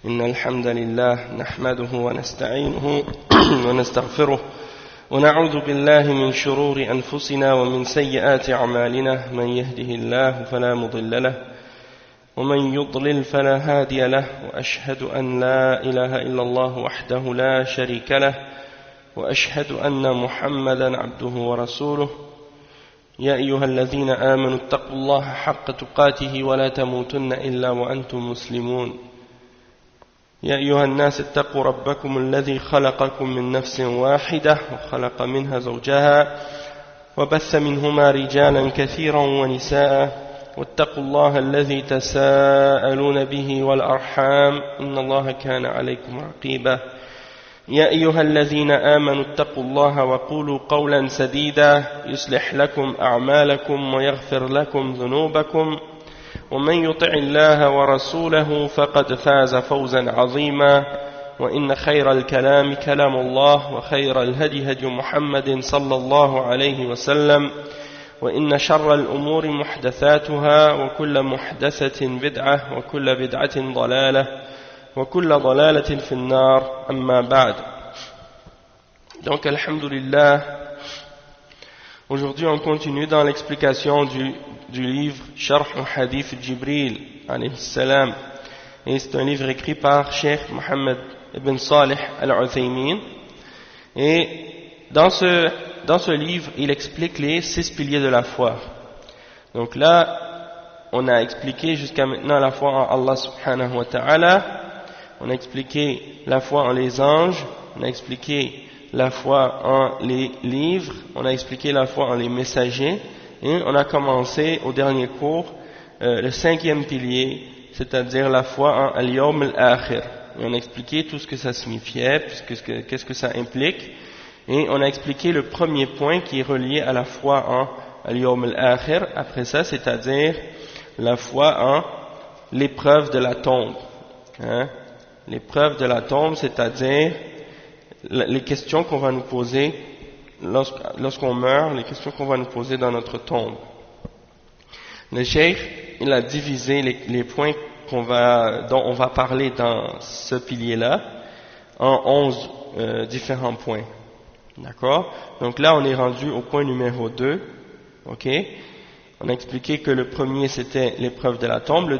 إن الحمد لله نحمده ونستعينه ونستغفره ونعوذ بالله من شرور أنفسنا ومن سيئات أعمالنا من يهده الله فلا مضل له ومن يضلل فلا هادي له وأشهد أن لا إله إلا الله وحده لا شريك له وأشهد أن محمدا عبده ورسوله يا أيها الذين آمنوا اتقوا الله حق تقاته ولا تموتن إلا وأنتم مسلمون يا أيها الناس اتقوا ربكم الذي خلقكم من نفس واحدة وخلق منها زوجها وبث منهما رجالا كثيرا ونساء واتقوا الله الذي تساءلون به والأرحام إن الله كان عليكم رقيبا يا أيها الذين آمنوا اتقوا الله وقولوا قولا سديدا يصلح لكم أعمالكم ويغفر لكم ذنوبكم ومن يطع الله ورسوله فقد فاز فوزا عظيما وإن خير الكلام كلام الله وخير الهدي هدي محمد صلى الله عليه وسلم وإن شر الأمور محدثاتها وكل محدثة بدعة وكل بدعة ضلالة وكل ضلالة في النار أما بعد. Donc alhamdulillah, aujourd'hui on continue dans l'explication du livre Sharh al-Hadith Jibril alayhi salam, et c'est un livre écrit par Cheikh Mohammed ibn Salih al-Uthaymin, et dans ce livre il explique les 6 piliers de la foi. Donc là on a expliqué jusqu'à maintenant la foi en Allah subhanahu wa ta'ala, on a expliqué la foi en les anges, on a expliqué la foi en les livres, on a expliqué la foi en les messagers, et on a commencé au dernier cours le 5e pilier, c'est-à-dire la foi en al-yawm al-akhir. Et on a expliqué tout ce que ça signifiait, qu'est-ce que ça implique, et on a expliqué le premier point qui est relié à la foi en al-yawm al-akhir. Après ça, c'est-à-dire la foi en l'épreuve de la tombe. L'épreuve de la tombe, c'est-à-dire les questions qu'on va nous poser lorsqu'on meurt, les questions qu'on va nous poser dans notre tombe. Le cheikh, il a divisé les points dont on va parler dans ce pilier-là en 11 différents points. D'accord? Donc là, on est rendu au point numéro 2. Ok? On a expliqué que le premier, c'était l'épreuve de la tombe. Le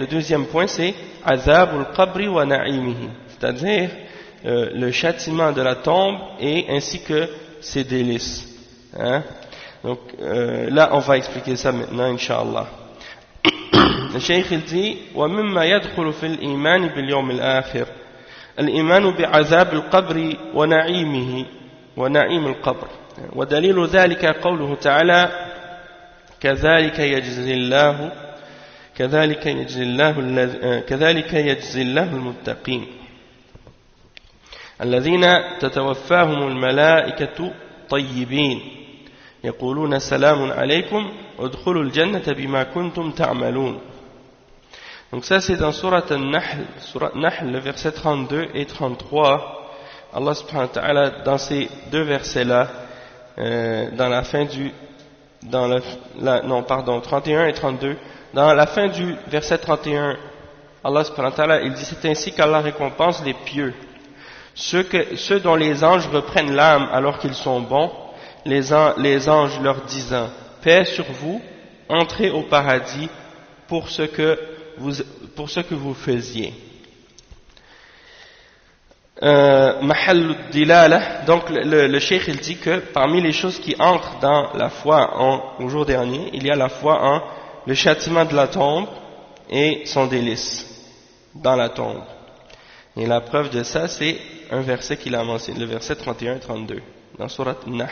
deuxième point, c'est azabul qabri wa na'imihi, c'est-à-dire le châtiment de la tombe et ainsi que ses délices. Donc là on va expliquer ça maintenant incha'Allah. Le cheikh il dit wa mimma yadkhulu fil iman bil yawm al akhir al iman bi azab al qabr wa na'imihi wa na'im al qabr wa dalil dhalika qawluhu ta'ala kadhalika yajzi Allah al muttaqin الذين تتوفاهم الملائكة طيبين يقولون سلام عليكم ادخلوا الجنة بما كنتم تعملون. Donc ça c'est dans Surat An-Nahl, le verset 32 et 33. Allah subhanahu wa ta'ala, dans ces deux versets là, dans la fin du 31 et 32, dans la fin du verset 31, Allah subhanahu wa ta'ala il dit: c'est ainsi qu'Allah récompense les pieux, ceux dont les anges reprennent l'âme alors qu'ils sont bons, les anges leur disant: paix sur vous, entrez au paradis pour ce que vous faisiez. Mahal dilala, donc le cheikh il dit que parmi les choses qui entrent dans la foi au jour dernier, il y a la foi en le châtiment de la tombe et son délice dans la tombe. Et la preuve de ça, c'est un verset qu'il a mentionné, le verset 31 et 32, dans Surat An-Nahl.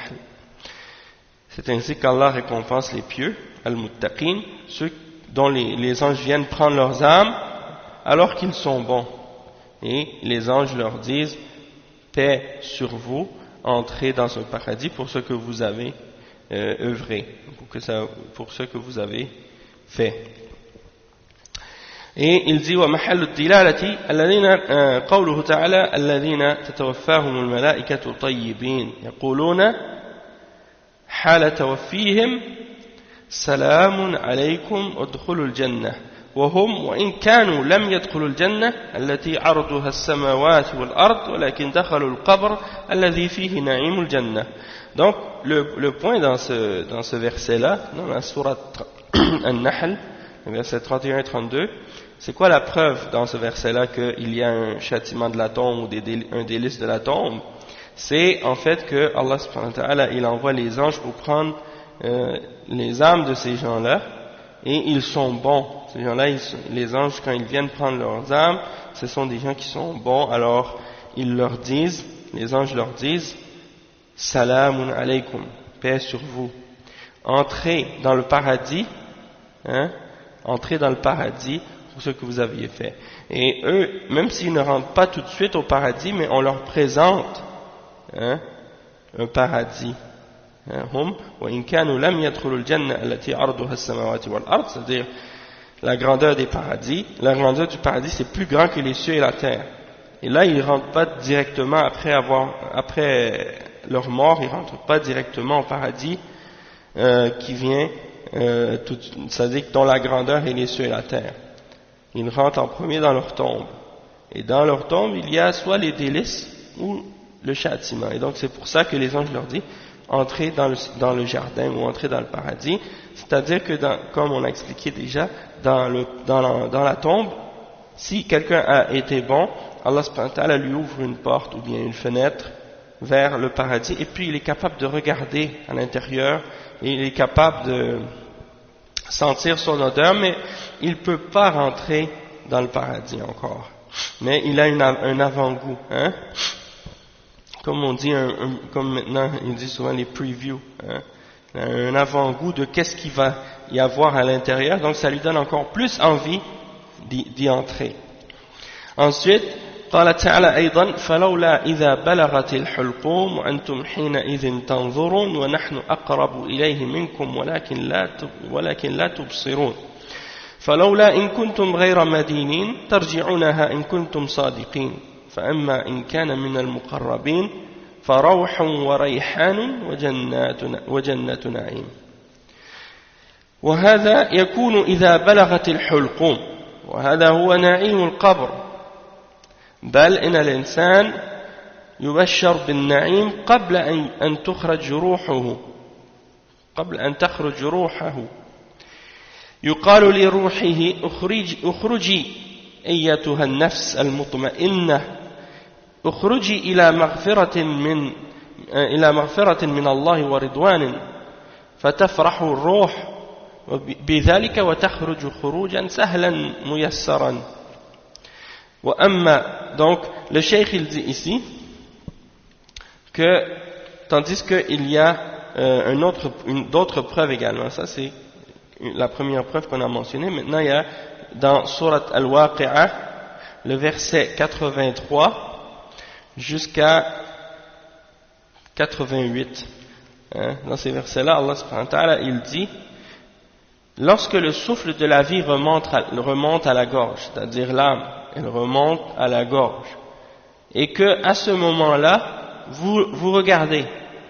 C'est ainsi qu'Allah récompense les pieux, al-muttaqin, ceux dont les anges viennent prendre leurs âmes alors qu'ils sont bons. Et les anges leur disent: paix sur vous, entrez dans ce paradis pour ce que vous avez œuvré, pour ce que vous avez fait. Et il dit wa mahallu dilalati alladhina qawluhu ta'ala alladhina tatawaffahum almalaikatu tayyibin yaquluna hala tawaffihim salamun alaykum udkhulul jannah وهم وإن كانوا لم يدخلوا الجنة التي عرضها السماوات والأرض ولكن دخلوا القبر الذي فيه نعيم الجنة. Donc le point dans ce verset-là, dans la sourate An-Nahl, le verset 31 et 32, c'est quoi la preuve dans ce verset-là qu'il y a un châtiment de la tombe ou un délice de la tombe? C'est en fait que Allah subhanahu wa ta'ala, il envoie les anges pour prendre les âmes de ces gens-là, et ils sont bons. Ces gens-là, les anges, quand ils viennent prendre leurs âmes, ce sont des gens qui sont bons, alors ils leur disent, les anges leur disent, Salamun alaykum, paix sur vous. Entrez dans le paradis, entrez dans le paradis pour ce que vous aviez fait. Et eux, même s'ils ne rentrent pas tout de suite au paradis, mais on leur présente un paradis. C'est-à-dire la grandeur des paradis. La grandeur du paradis, c'est plus grand que les cieux et la terre. Et là, ils ne rentrent pas directement après leur mort, ils ne rentrent pas directement au paradis qui vient, c'est-à-dire dont la grandeur est les cieux et la terre. Ils rentrent en premier dans leur tombe. Et dans leur tombe, il y a soit les délices ou le châtiment. Et donc c'est pour ça que les anges leur disent entrez dans le jardin ou entrez dans le paradis. C'est-à-dire que comme on a expliqué déjà, dans la tombe, si quelqu'un a été bon, Allah subhanahu wa ta'ala lui ouvre une porte ou bien une fenêtre vers le paradis, et puis il est capable de regarder à l'intérieur, et il est capable de sentir son odeur, mais il ne peut pas rentrer dans le paradis encore. Mais il a un avant-goût, comme on dit, comme maintenant il dit souvent les previews, un avant-goût de qu'est-ce qu'il va y avoir à l'intérieur, donc ça lui donne encore plus envie d'y entrer. Ensuite, قال تعالى أيضا فلولا إذا بلغت الحلقوم وأنتم حينئذ تنظرون ونحن أقرب إليه منكم ولكن لا تبصرون فلولا إن كنتم غير مدينين ترجعونها إن كنتم صادقين فأما إن كان من المقربين فروح وريحان وجنة نعيم وهذا يكون إذا بلغت الحلقوم وهذا هو نعيم القبر بل إن الإنسان يبشر بالنعيم قبل أن تخرج روحه يقال لروحه اخرجي أيتها النفس المطمئنة اخرجي إلى مغفرة من الله ورضوان فتفرح الروح بذلك وتخرج خروجا سهلا ميسرا Donc, le cheikh il dit ici que, tandis qu'il y a d'autres preuves également, ça c'est la première preuve qu'on a mentionnée. Maintenant il y a dans Surat Al-Waqi'ah le verset 83 jusqu'à 88, dans ces versets-là Allah subhanahu wa ta'ala il dit lorsque le souffle de la vie remonte à la gorge, c'est-à-dire l'âme, elle remonte à la gorge, et que à ce moment-là, vous regardez,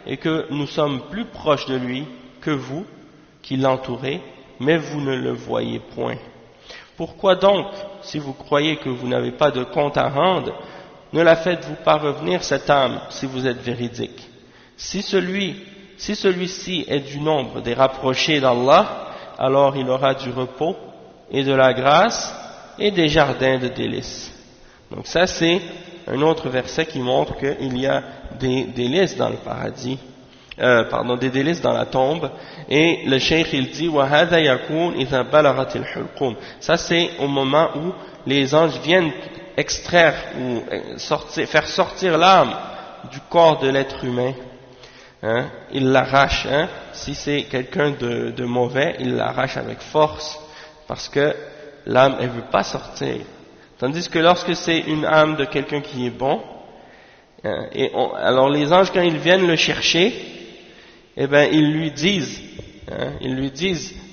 et que nous sommes plus proches de lui que vous, qui l'entourez, mais vous ne le voyez point. Pourquoi donc, si vous croyez que vous n'avez pas de compte à rendre, ne la faites-vous pas revenir cette âme, si vous êtes véridique? Si celui-ci est du nombre des rapprochés d'Allah, alors il aura du repos et de la grâce et des jardins de délices. Donc ça c'est un autre verset qui montre qu'il y a des délices dans le paradis, des délices dans la tombe. Et le cheikh il dit وَهَذَا يَكُونَ إِذَا بَلَغَتِ الْحُلْقُومِ. Ça c'est au moment où les anges viennent extraire ou faire sortir l'âme du corps de l'être humain. Il l'arrache, si c'est quelqu'un de mauvais, il l'arrache avec force, parce que l'âme, elle veut pas sortir. Tandis que lorsque c'est une âme de quelqu'un qui est bon, alors les anges, quand ils viennent le chercher, eh ben, ils lui disent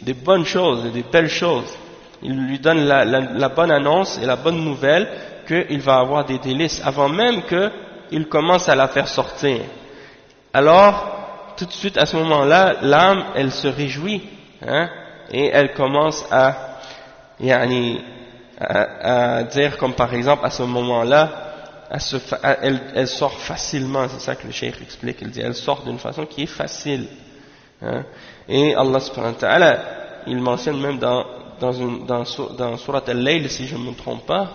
des bonnes choses et des belles choses. Ils lui donnent la bonne annonce et la bonne nouvelle qu'il va avoir des délices, avant même qu'il commence à la faire sortir. Alors, tout de suite à ce moment-là, l'âme, elle se réjouit, et elle commence à yani, à dire comme par exemple à ce moment-là, elle sort facilement, c'est ça que le cheikh explique, il dit elle sort d'une façon qui est facile, hein. Et Allah subhanahu wa ta'ala, il mentionne même dans Surat Al-Layl, si je ne me trompe pas,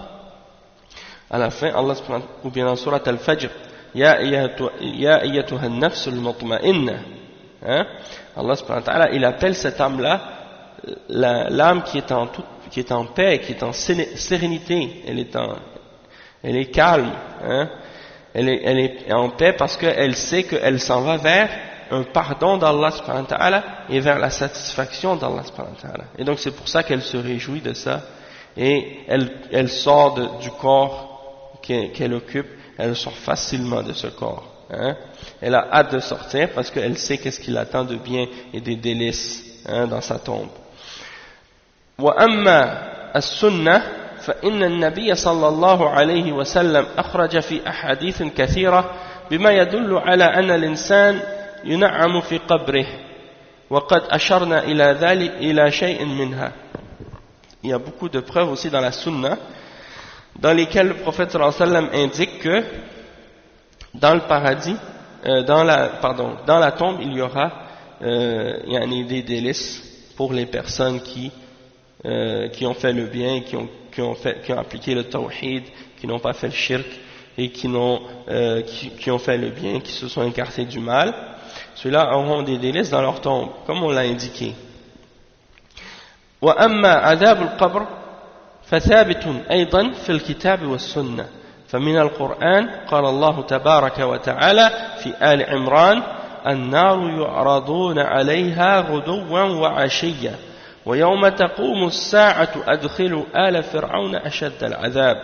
à la fin, Allah subhanahu wa ta'ala, ou bien dans Surat Al-Fajr, Ya ayyatuha an-nafs al-mutma'inna, hein? Allah subhanahu wa ta'ala, il appelle cette âme-là l'âme qui est en paix, qui est en sérénité, elle est calme, hein? Elle est en paix parce qu'elle sait qu'elle s'en va vers un pardon d'Allah subhanahu wa ta'ala et vers la satisfaction d'Allah subhanahu wa ta'ala. Et donc c'est pour ça qu'elle se réjouit de ça et elle sort du corps qu'elle occupe, elle sort facilement de ce corps, hein? Elle a hâte de sortir parce qu'elle sait qu'est-ce qui l'attend de bien et des délices, hein, dans sa tombe. وأما السنة فإن النبي صلى الله عليه وسلم أخرج في أحاديث كثيرة بما يدل على أن الإنسان ينعم في قبره وقد أشرنا إلى ذلك إلى شيء منها. Il y a beaucoup de preuves aussi dans la sunna dans lesquelles le prophète sallallahu alayhi wa sallam indique que dans le paradis, dans la tombe, il y aura des délices pour les personnes qui ont fait le bien, qui ont appliqué le tawhid, qui n'ont pas fait le shirk et qui ont fait le bien, qui se sont écartés du mal. Ceux-là auront des délices dans leur tombe, comme on l'a indiqué. وأما عذاب القبر فثابت أيضا في الكتاب والسنة فمن القرآن قال الله تبارك وتعالى في آل عمران النار يعرضون عليها غدوا وعشيا ويوم تقوم الساعة أدخلوا آل فرعون أشد العذاب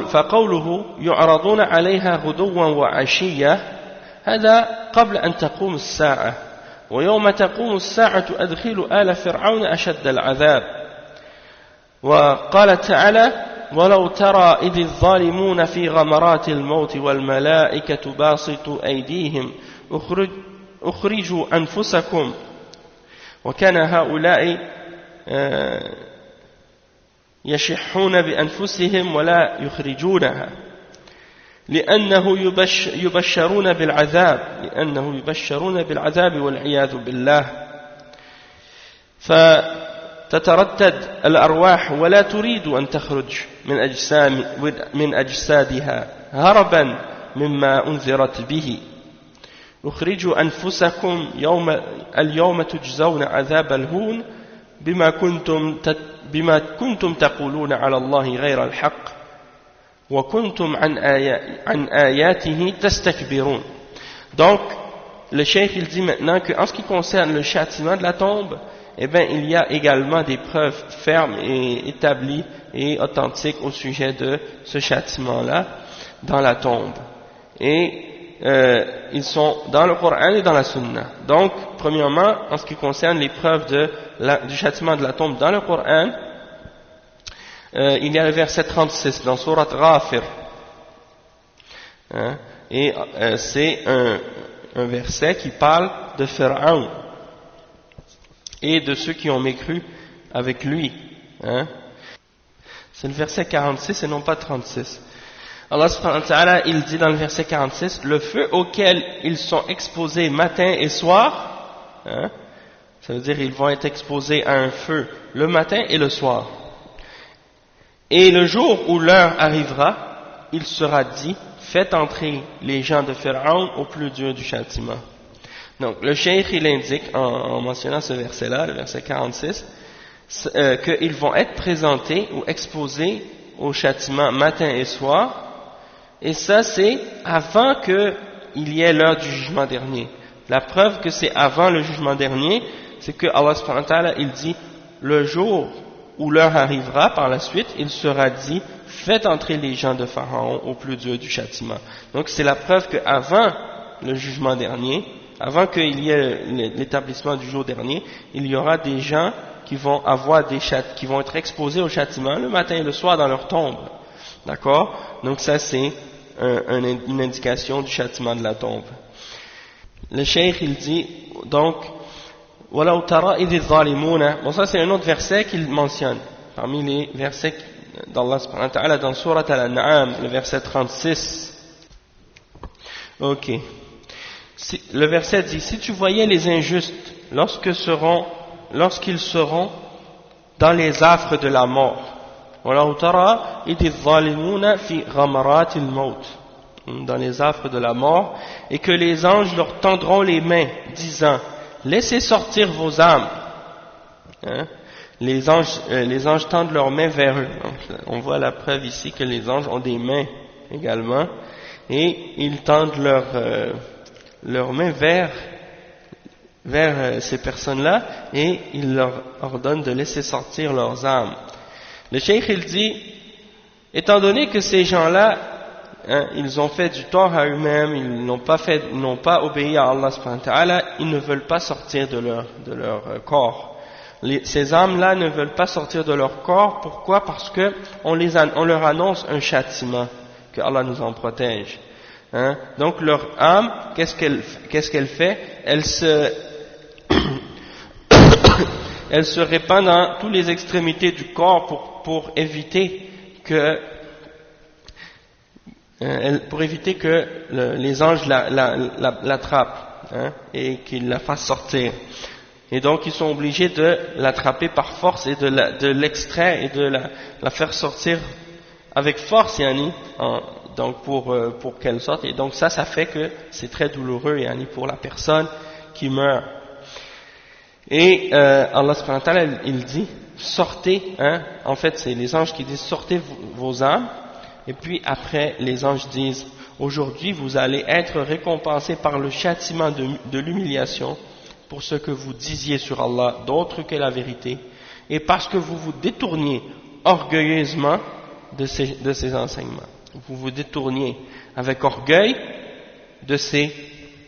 فقوله يعرضون عليها غدوا وعشيا هذا قبل أن تقوم الساعة ويوم تقوم الساعة أدخلوا آل فرعون أشد العذاب وقال تعالى ولو ترى إذ الظالمون في غمرات الموت والملائكة باسطوا أيديهم أخرجوا أنفسكم وكان هؤلاء يشحون بأنفسهم ولا يخرجونها لأنه يبشرون بالعذاب والعياذ بالله فتتردد الأرواح ولا تريد أن تخرج من أجسادها هربا مما أنذرت به اخرجوا أنفسكم اليوم تجزون عذاب الهون بما كنتم تقولون على الله غير الحق وكنتم عن آياته تستكبرون. Donc le cheikh il dit maintenant qu'en ce qui concerne le châtiment de la tombe, eh bien il y a également des preuves fermes et établies et authentiques au sujet de ce châtiment-là dans la tombe. Et ils sont dans le Coran et dans la Sunna. Donc, premièrement, en ce qui concerne les preuves du châtiment de la tombe dans le Coran, il y a le verset 36 dans Surat Ghafir. Hein, et c'est un verset qui parle de Pharaon et de ceux qui ont mécru avec lui. Hein. C'est le verset 46 et non pas 36. Allah subhanahu wa ta'ala, il dit dans le verset 46, le feu auquel ils sont exposés matin et soir, hein, ça veut dire ils vont être exposés à un feu le matin et le soir. Et le jour où l'heure arrivera, il sera dit, faites entrer les gens de Pharaon au plus dur du châtiment. Donc le cheikh il indique en mentionnant ce verset-là, le verset 46, qu'ils vont être présentés ou exposés au châtiment matin et soir. Et ça, c'est avant qu'il y ait l'heure du jugement dernier. La preuve que c'est avant le jugement dernier, c'est que Allah subhanahu wa ta'ala, il dit, le jour où l'heure arrivera, par la suite, il sera dit, faites entrer les gens de Pharaon au plus dur du châtiment. Donc c'est la preuve qu'avant le jugement dernier, avant qu'il y ait l'établissement du jour dernier, il y aura des gens qui vont qui vont être exposés au châtiment le matin et le soir dans leur tombe. D'accord? Donc ça c'est une indication du châtiment de la tombe. Le cheikh il dit donc وَلَوْ تَرَى إِذِ الظَّالِمُونَ. Bon, ça c'est un autre verset qu'il mentionne, parmi les versets d'Allah subhanahu wa ta'ala dans Surat Al-An'am, le verset 36. Ok. Le verset dit, si tu voyais les injustes lorsqu'ils seront dans les affres de la mort, وَلَوْ تَرَى إِذِ الظَّالِمُونَ فِي غَمَرَاتِ الْمَوْتِ, dans les affres de la mort, et que les anges leur tendront les mains, disant, laissez sortir vos âmes. Hein? Les anges tendent leurs mains vers eux. Donc, on voit la preuve ici que les anges ont des mains également, et ils tendent leurs mains vers ces personnes-là, et ils leur ordonnent de laisser sortir leurs âmes. Le cheikh il dit, étant donné que ces gens-là, ils ont fait du tort à eux-mêmes, ils n'ont pas obéi à Allah subhanahu wa ta'ala, ils ne veulent pas sortir de leur corps. Ces âmes-là ne veulent pas sortir de leur corps. Pourquoi? Parce que on leur annonce un châtiment, que Allah nous en protège. Donc leur âme, qu'est-ce qu'elle fait? Elle se répand dans toutes les extrémités du corps pour éviter que les anges l'attrapent, et qu'ils la fassent sortir. Et donc ils sont obligés de l'attraper par force et de l'extraire et de la faire sortir avec force, donc pour qu'elle sorte. Et donc ça fait que c'est très douloureux, pour la personne qui meurt. Et Allah subhanahu wa ta'ala, il dit, sortez, en fait c'est les anges qui disent, sortez vos âmes, et puis après les anges disent, aujourd'hui vous allez être récompensés par le châtiment de l'humiliation pour ce que vous disiez sur Allah d'autre que la vérité, et parce que vous vous détourniez orgueilleusement de ces enseignements. Vous vous détourniez avec orgueil de ces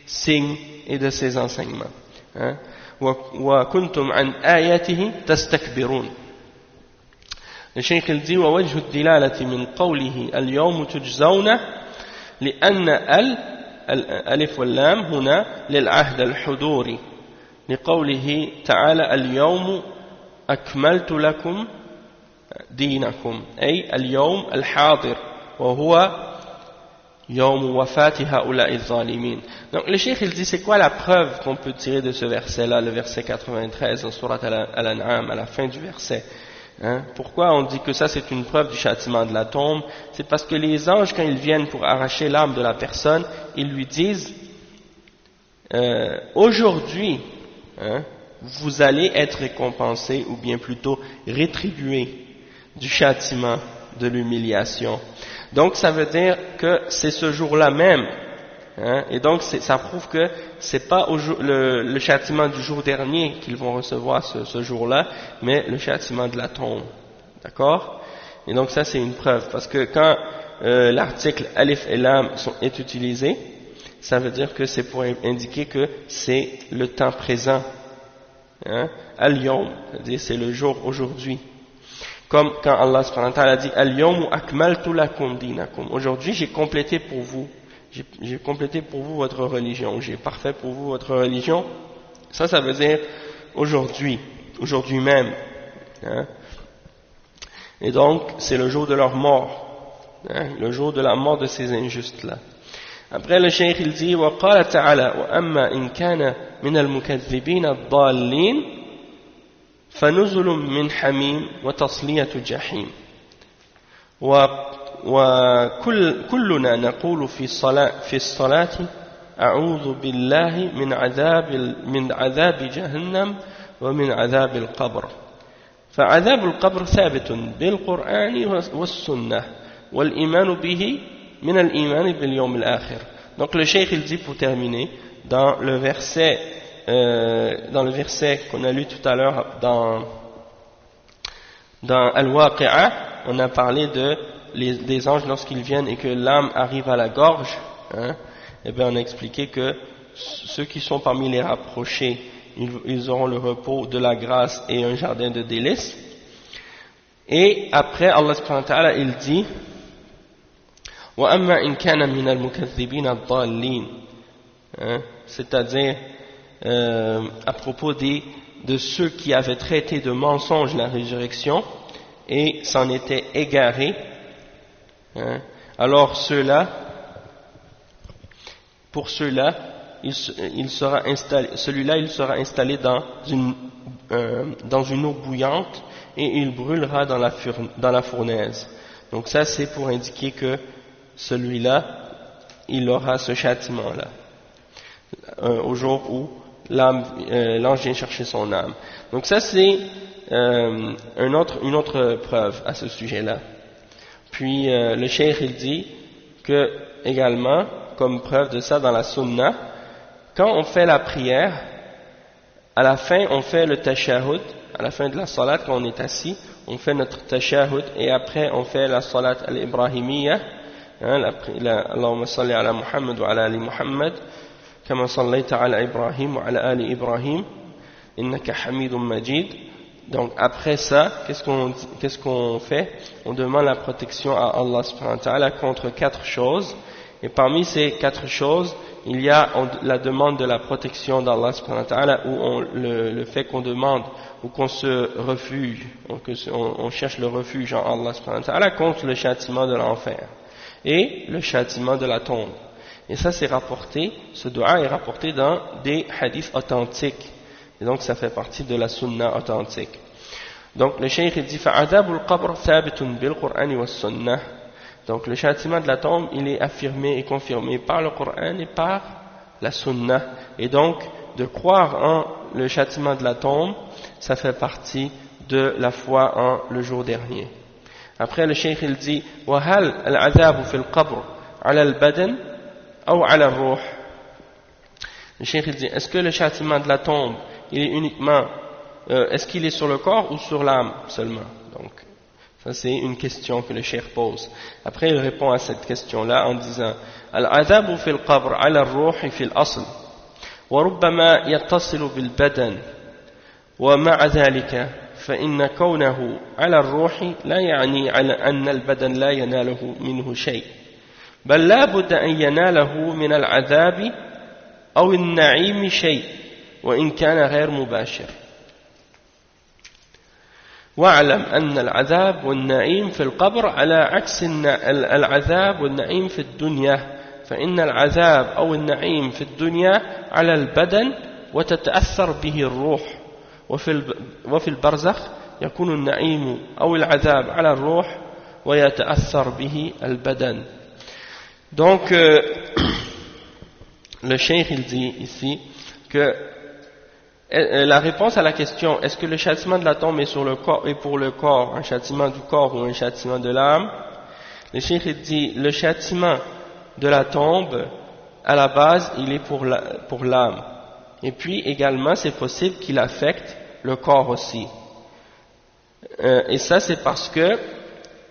signes et de ces enseignements. وَكُنْتُمْ عَنْ آيَاتِهِ تَسْتَكْبِرُونَ. Le cheikh il dit وَوَجْهُ الدِّلَالَةِ مِنْ قَوْلِهِ الْيَوْمُ تُجْزَوْنَ لأن الألف واللام هنا للعهد الحضوري لقوله تعالى اليوم أكملت لكم دينكم أي اليوم الحاضر وهو يوم وفاة هؤلاء الظالمين. Donc le cheikh il dit c'est quoi la preuve qu'on peut tirer de ce verset là, le verset 93 en Surat Al-An'am, à la fin du verset. Pourquoi on dit que ça c'est une preuve du châtiment de la tombe? C'est parce que les anges, quand ils viennent pour arracher l'âme de la personne, ils lui disent aujourd'hui vous allez être récompensé, ou bien plutôt rétribué du châtiment de l'humiliation. Donc ça veut dire que c'est ce jour-là même, et donc ça prouve que c'est pas le châtiment du jour dernier qu'ils vont recevoir ce jour-là, mais le châtiment de la tombe. D'accord? Et donc ça c'est une preuve, parce que quand l'article alif et lam est utilisé, ça veut dire que c'est pour indiquer que c'est le temps présent. Al-yawm, c'est-à-dire c'est le jour aujourd'hui. Comme quand Allah subhanahu wa ta'ala dit Al-yawmu akmaltu lakum dinakum. Aujourd'hui j'ai complété pour vous votre religion, j'ai parfait pour vous votre religion. Ça veut dire aujourd'hui même. Et donc c'est le jour de leur mort, le jour de la mort de ces injustes-là. Après le cheikh il dit وقال تعالى وأما إن كان من المكذبين الضالين فنزل من حميم وتصلية جحيم. وكلنا نقول في الصلاة أعوذ بالله من عذاب جهنم ومن عذاب القبر. فعذاب القبر ثابت بالقرآن والسنة والإيمان به من الإيمان باليوم الآخر. Donc le cheikh il dit pour terminer dans le verset qu'on a lu tout à l'heure dans Al-Waqi'a, on a parlé des anges lorsqu'ils viennent et que l'âme arrive à la gorge, et bien on a expliqué que ceux qui sont parmi les rapprochés, ils auront le repos de la grâce et un jardin de délices. Et après Allah subhanahu wa ta'ala il dit وَأَمَّا إِنْ كَانَ مِنَ الْمُكَذِّبِينَ الضَّالِّينَ, c'est-à-dire à propos de ceux qui avaient traité de mensonge la résurrection et s'en étaient égarés, hein. Alors pour ceux-là, celui-là il sera installé dans une eau bouillante et il brûlera dans la fournaise. Donc ça c'est pour indiquer que celui-là il aura ce châtiment-là au jour où l'ange vient chercher son âme. Donc ça c'est une autre preuve à ce sujet-là. Puis le cheikh il dit que également comme preuve de ça dans la sunna, quand on fait la prière, à la fin on fait le tashahhud, à la fin de la salat quand on est assis, on fait notre tashahhud et après on fait la salat al-ibrahimiyya, Allahumma salli ala Muhammad wa ala ali Muhammad kama sallayta ala Ibrahim wa ala ali Ibrahim innaka hamidun majid. Donc après ça, qu'est-ce qu'on fait? On demande la protection à Allah subhanahu wa ta'ala contre 4 choses. Et parmi ces 4 choses, il y a la demande de la protection d'Allah subhanahu wa ta'ala, où le fait qu'on demande, ou qu'on se refuge, on cherche le refuge en Allah subhanahu wa ta'ala contre le châtiment de l'enfer et le châtiment de la tombe. Et ça c'est rapporté, ce dua est rapporté dans des hadiths authentiques. Et donc ça fait partie de la sunna authentique. Donc le cheikh dit fa'adabul qabr thabitun bil Qur'an was sunnah. Donc le châtiment de la tombe, il est affirmé et confirmé par le Coran et par la Sunna. Et donc, de croire en le châtiment de la tombe, ça fait partie de la foi en le jour dernier. Après, le cheikh il dit وَهَلْ الْعَذَابُ فِي الْقَبْرِ عَلَى الْبَدَنِ أَوْ عَلَى الرُّوحِ. Le cheikh il dit, est-ce que le châtiment de la tombe, il est uniquement, est-ce qu'il est sur le corps ou sur l'âme seulement? Donc, ça c'est une question que le cheikh pose. Après il répond à cette question-là en disant Al-'adhabu fil qabr 'ala ar-ruhi fil asl wa rubbama yattasilu bil badan wa ma'a dhalika fa inna kawnahu 'ala ar-ruhi la ya'ni 'ala anna al-badan la yanaluhu minhu shay' bal la budda an yanalahu min al-'adhabi aw an-na'imi shay' wa in kana ghayr mubashir. واعلم أن العذاب والنعيم في القبر على عكس العذاب والنعيم في الدنيا فإن العذاب أو النعيم في الدنيا على البدن وتتأثر به الروح وفي البرزخ يكون النعيم أو العذاب على الروح ويتأثر به البدن. Donc le cheikh il dit ici que la réponse à la question est-ce que le châtiment de la tombe est sur le corps et pour le corps, un châtiment du corps ou un châtiment de l'âme, le cheikh dit le châtiment de la tombe à la base il est pour l'âme et puis également c'est possible qu'il affecte le corps aussi, et ça c'est parce que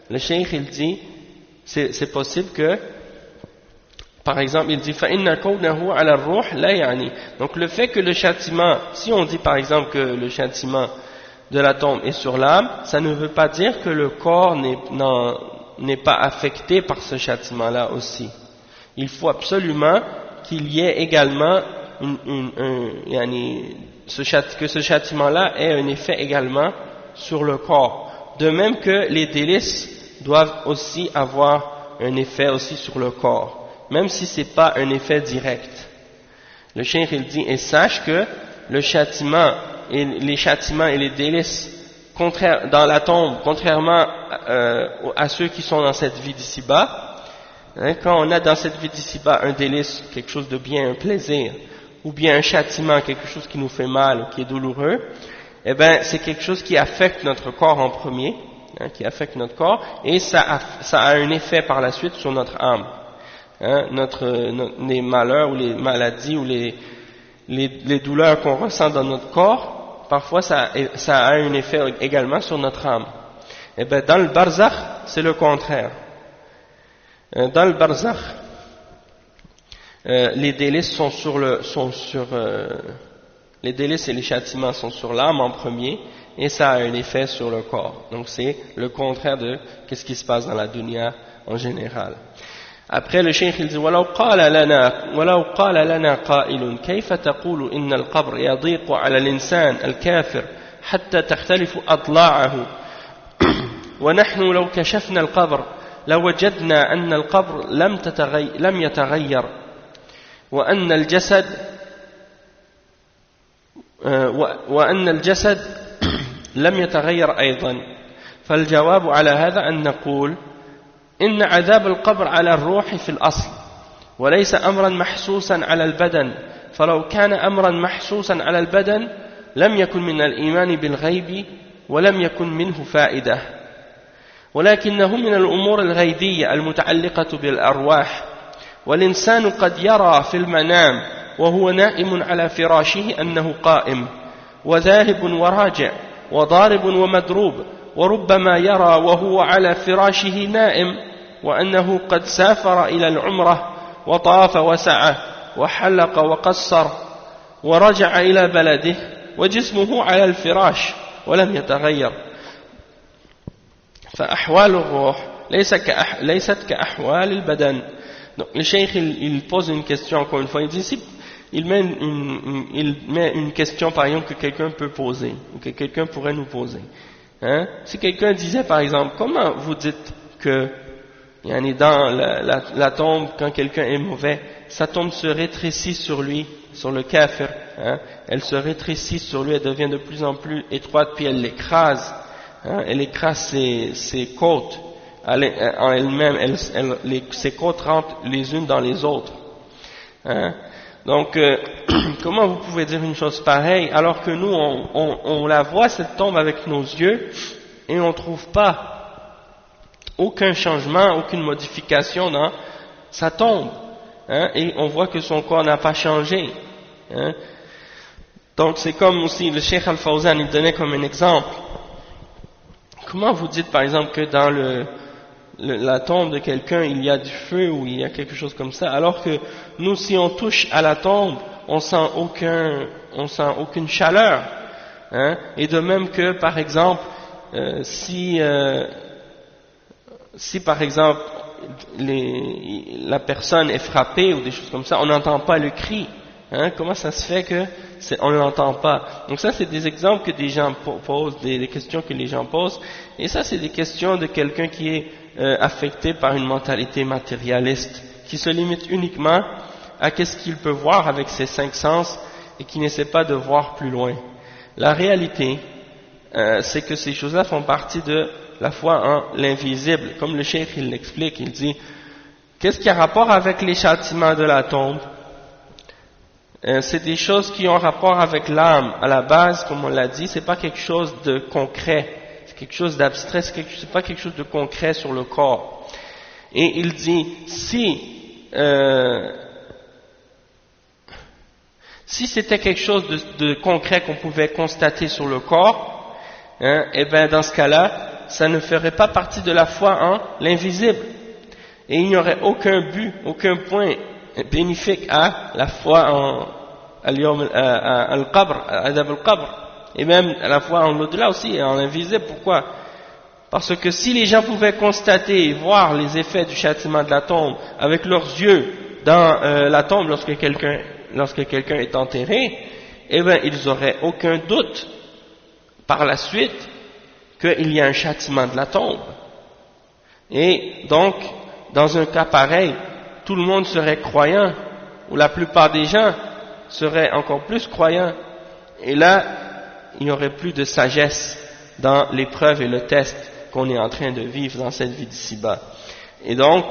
le cheikh il dit c'est possible que par exemple, il dit فَإِنَّ كَوْنَهُ عَلَى الرُّوحِ لَا يَعْنِي. Donc le fait que le châtiment, si on dit par exemple que le châtiment de la tombe est sur l'âme, ça ne veut pas dire que le corps n'est pas affecté par ce châtiment-là aussi. Il faut absolument qu'il y ait également que ce châtiment-là ait un effet également sur le corps. De même que les délices doivent aussi avoir un effet aussi sur le corps, même si ce n'est pas un effet direct. Le cheikh il dit, et sache que le châtiment et les châtiments et les délices dans la tombe, contrairement à ceux qui sont dans cette vie d'ici-bas, quand on a dans cette vie d'ici-bas un délice, quelque chose de bien, un plaisir, ou bien un châtiment, quelque chose qui nous fait mal ou qui est douloureux, eh ben c'est quelque chose qui affecte notre corps en premier, qui affecte notre corps, et ça a un effet par la suite sur notre âme. Les malheurs ou les maladies ou les douleurs qu'on ressent dans notre corps, parfois ça a un effet également sur notre âme. Et bien dans le barzakh, c'est le contraire. Dans le barzakh, les délices les délices et les châtiments sont sur l'âme en premier, et ça a un effet sur le corps. Donc c'est le contraire de ce qui se passe dans la dunya en général. Après le cheikh il dit ولو قال لنا قائل كيف تقول إن القبر يضيق على الإنسان الكافر حتى تختلف أضلاعه ونحن لو كشفنا القبر لوجدنا أن القبر لم يتغير وأن الجسد لم يتغير أيضا فالجواب على هذا أن نقول إن عذاب القبر على الروح في الأصل وليس أمرا محسوسا على البدن فلو كان أمرا محسوسا على البدن لم يكن من الإيمان بالغيب ولم يكن منه فائدة ولكنه من الأمور الغيبية المتعلقة بالأرواح والإنسان قد يرى في المنام وهو نائم على فراشه أنه قائم وذاهب وراجع وضارب ومضروب وربما يرى وهو على فراشه نائم وأنه قد سافر إلى العمرة وطاف وسعى وحلق وقصر ورجع إلى بلده وجسمه على الفراش ولم يتغير فأحوال الروح ليست كأحوال البدن. Donc, le cheikh il pose une question encore une fois, il dit il met une question par exemple que quelqu'un peut poser ou que quelqu'un pourrait nous poser. Hein? Si quelqu'un disait par exemple, comment vous dites que dans la tombe, quand quelqu'un est mauvais, sa tombe se rétrécit sur lui, sur le kafir, hein? Elle se rétrécit sur lui, elle devient de plus en plus étroite, puis elle l'écrase, hein? Elle écrase ses côtes en elle-même, ses côtes rentrent les unes dans les autres. Hein? Donc, comment vous pouvez dire une chose pareille alors que nous, on la voit cette tombe avec nos yeux et on ne trouve pas aucun changement, aucune modification dans sa tombe, hein? Et on voit que son corps n'a pas changé. Hein? Donc, c'est comme aussi le Cheikh Al-Fawzan, il donnait comme un exemple. Comment vous dites par exemple que dans la tombe de quelqu'un il y a du feu ou il y a quelque chose comme ça, alors que nous si on touche à la tombe on sent aucune chaleur, hein? Et de même que par exemple si par exemple la personne est frappée ou des choses comme ça, on n'entend pas le cri, hein? Comment ça se fait que on ne l'entend pas? Donc ça c'est des exemples que des gens posent, des questions que les gens posent, et ça c'est des questions de quelqu'un qui est affecté par une mentalité matérialiste, qui se limite uniquement à qu'est-ce qu'il peut voir avec ses 5 sens et qui n'essaie pas de voir plus loin. La réalité, c'est que ces choses-là font partie de la foi en l'invisible. Comme le cheikh il l'explique, il dit, qu'est-ce qui a rapport avec les châtiments de la tombe? C'est des choses qui ont rapport avec l'âme. À la base, comme on l'a dit, c'est pas quelque chose de concret. C'est quelque chose d'abstrait, c'est pas quelque chose de concret sur le corps. Et il dit, si c'était quelque chose de concret qu'on pouvait constater sur le corps, hein, et bien dans ce cas-là, ça ne ferait pas partie de la foi en l'invisible. Et il n'y aurait aucun but, aucun point bénéfique à la foi en al-qabr, adab al-qabr. Et même à la fois en l'au-delà aussi, en l'invisible. Pourquoi? Parce que si les gens pouvaient constater et voir les effets du châtiment de la tombe avec leurs yeux dans la tombe lorsque quelqu'un est enterré, eh bien ils n'auraient aucun doute par la suite qu'il y a un châtiment de la tombe. Et donc, dans un cas pareil, tout le monde serait croyant, ou la plupart des gens seraient encore plus croyants. Et là, il n'y aurait plus de sagesse dans l'épreuve et le test qu'on est en train de vivre dans cette vie d'ici-bas. Et donc,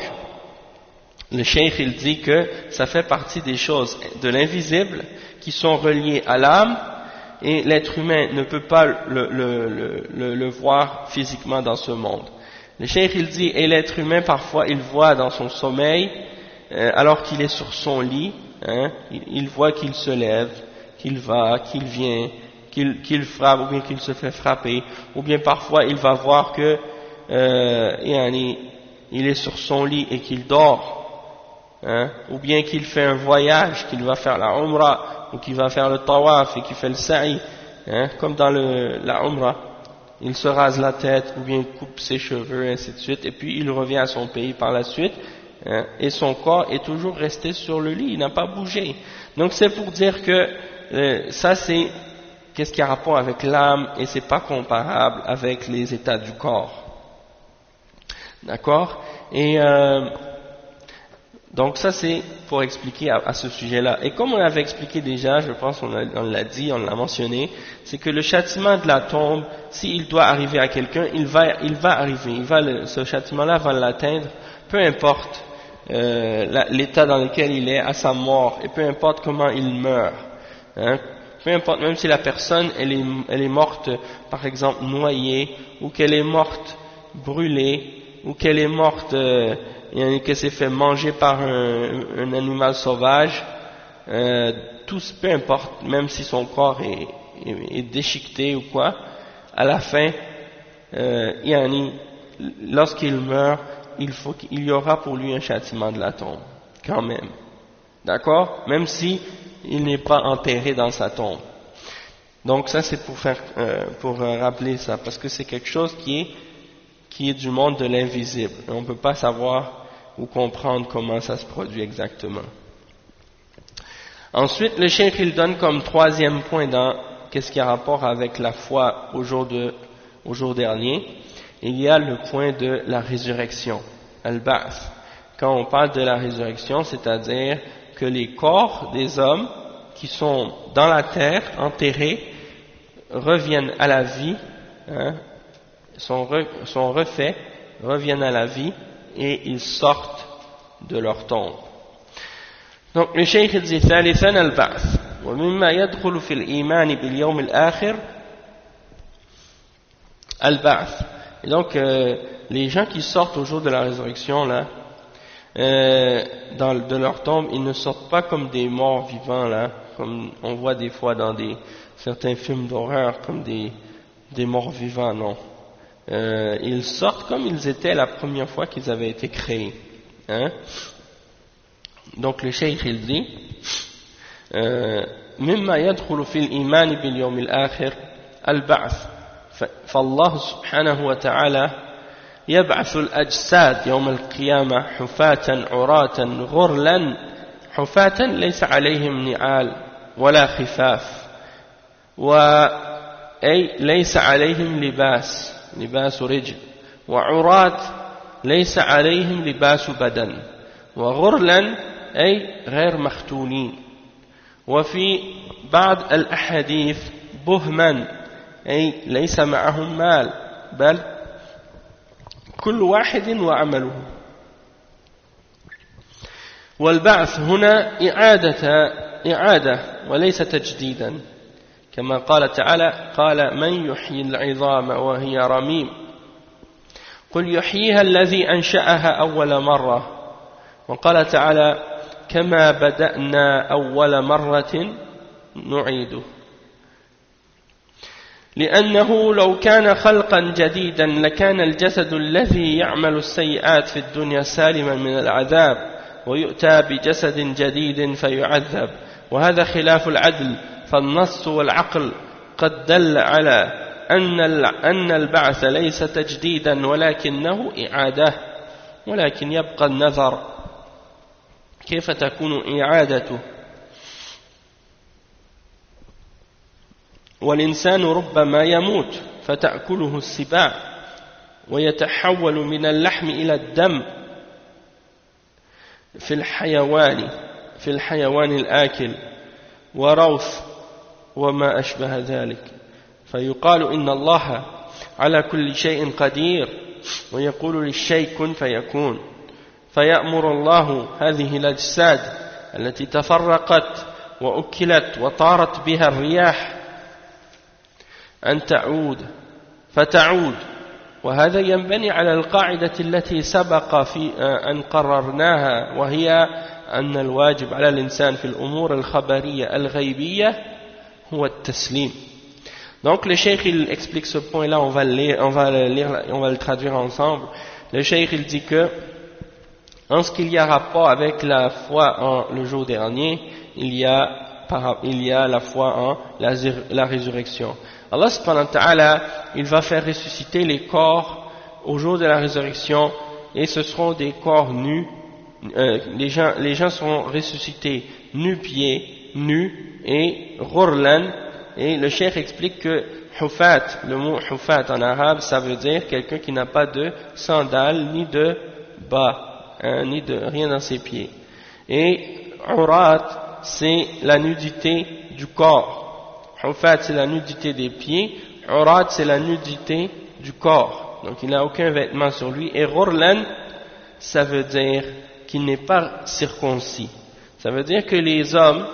le cheikh il dit que ça fait partie des choses de l'invisible qui sont reliées à l'âme, et l'être humain ne peut pas le voir physiquement dans ce monde. Le cheikh il dit, et l'être humain parfois il voit dans son sommeil, alors qu'il est sur son lit, hein, il voit qu'il se lève, qu'il va, qu'il vient, qu'il frappe ou bien qu'il se fait frapper, ou bien parfois il va voir que il est sur son lit et qu'il dort, hein, ou bien qu'il fait un voyage, qu'il va faire la umrah ou qu'il va faire le tawaf et qu'il fait le sa'i, hein, comme dans la umrah, il se rase la tête ou bien il coupe ses cheveux, ainsi de suite, et puis il revient à son pays par la suite, hein, et son corps est toujours resté sur le lit, il n'a pas bougé. Donc c'est pour dire que ça c'est qu'est-ce qui a rapport avec l'âme et c'est pas comparable avec les états du corps. D'accord? Et donc ça c'est pour expliquer à ce sujet-là. Et comme on avait expliqué déjà, je pense on l'a dit, on l'a mentionné, c'est que le châtiment de la tombe, s'il doit arriver à quelqu'un, il va arriver, ce châtiment-là va l'atteindre, peu importe l'état dans lequel il est à sa mort, et peu importe comment il meurt. Hein, peu importe, même si la personne elle est morte, par exemple noyée, ou qu'elle est morte brûlée, ou qu'elle est morte, qu'elle s'est fait manger par un animal sauvage, peu importe, même si son corps est déchiqueté ou quoi, à la fin, lorsqu'il meurt, il y aura pour lui un châtiment de la tombe, quand même. D'accord? Même si il n'est pas enterré dans sa tombe. Donc ça c'est pour rappeler ça, parce que c'est quelque chose qui est du monde de l'invisible. On ne peut pas savoir ou comprendre comment ça se produit exactement. Ensuite, le cheikh il donne comme troisième point dans qu'est-ce qui a rapport avec la foi au jour dernier. Il y a le point de la résurrection, al-ba'th. Quand on parle de la résurrection, c'est-à-dire que les corps des hommes qui sont dans la terre, enterrés, reviennent à la vie, hein, sont refaits, reviennent à la vie et ils sortent de leur tombe. Donc le cheikh dit ثالثا البعث ومما يدخل في الإيمان باليوم الآخر البعث. Et donc les gens qui sortent au jour de la résurrection là, de leur tombe, ils ne sortent pas comme des morts vivants là, comme on voit des fois dans certains films d'horreur comme des morts vivants, non. Ils sortent comme ils étaient la première fois qu'ils avaient été créés. Hein? Donc le cheikh il dit مما يدخل في الإيمان باليوم الآخر البعث فالله سبحانه وتعالى يبعث الأجساد يوم القيامة حفاة عراة غرلا حفاة ليس عليهم نعال ولا خفاف أي ليس عليهم لباس رجل وعراة ليس عليهم لباس بدن وغرلا أي غير مختونين وفي بعض الأحاديث بهما أي ليس معهم مال بل كل واحد وعمله. والبعث هنا إعادة وليس تجديدا كما قال تعالى قال من يحيي العظام وهي رميم قل يحييها الذي أنشأها أول مرة وقال تعالى كما بدأنا أول مرة نعيده لأنه لو كان خلقا جديدا لكان الجسد الذي يعمل السيئات في الدنيا سالما من العذاب ويؤتى بجسد جديد فيعذب وهذا خلاف العدل فالنص والعقل قد دل على أن البعث ليس تجديدا ولكنه إعادة ولكن يبقى النظر كيف تكون إعادته والإنسان ربما يموت فتأكله السباع ويتحول من اللحم إلى الدم في الحيوان الآكل وروث وما أشبه ذلك فيقال إن الله على كل شيء قدير ويقول للشيء كن فيكون فيأمر الله هذه الأجساد التي تفرقت وأكلت وطارت بها الرياح أن فتعود وهذا ينبني على القاعدة التي سبق في أن قررناها وهي أن الواجب على الإنسان في الأمور الخبرية الغيبية هو التسليم. Donc le cheikh il explique ce point là, on va le traduire ensemble. Le cheikh il dit que en ce qu'il y a rapport avec la foi en le jour dernier, il y a la foi en la résurrection. Allah subhanahu wa ta'ala, il va faire ressusciter les corps au jour de la résurrection et ce seront des corps nus les gens seront ressuscités nu-pieds, nus, et ghurlan, et le cheikh explique que hufat, le mot hufat en arabe, ça veut dire quelqu'un qui n'a pas de sandales, ni de bas, ni de rien dans ses pieds. Et urat, c'est la nudité du corps. Hufat, c'est la nudité des pieds, urat, c'est la nudité du corps. Donc il n'a aucun vêtement sur lui. Et ghurlan, ça veut dire qu'il n'est pas circoncis. Ça veut dire que les hommes,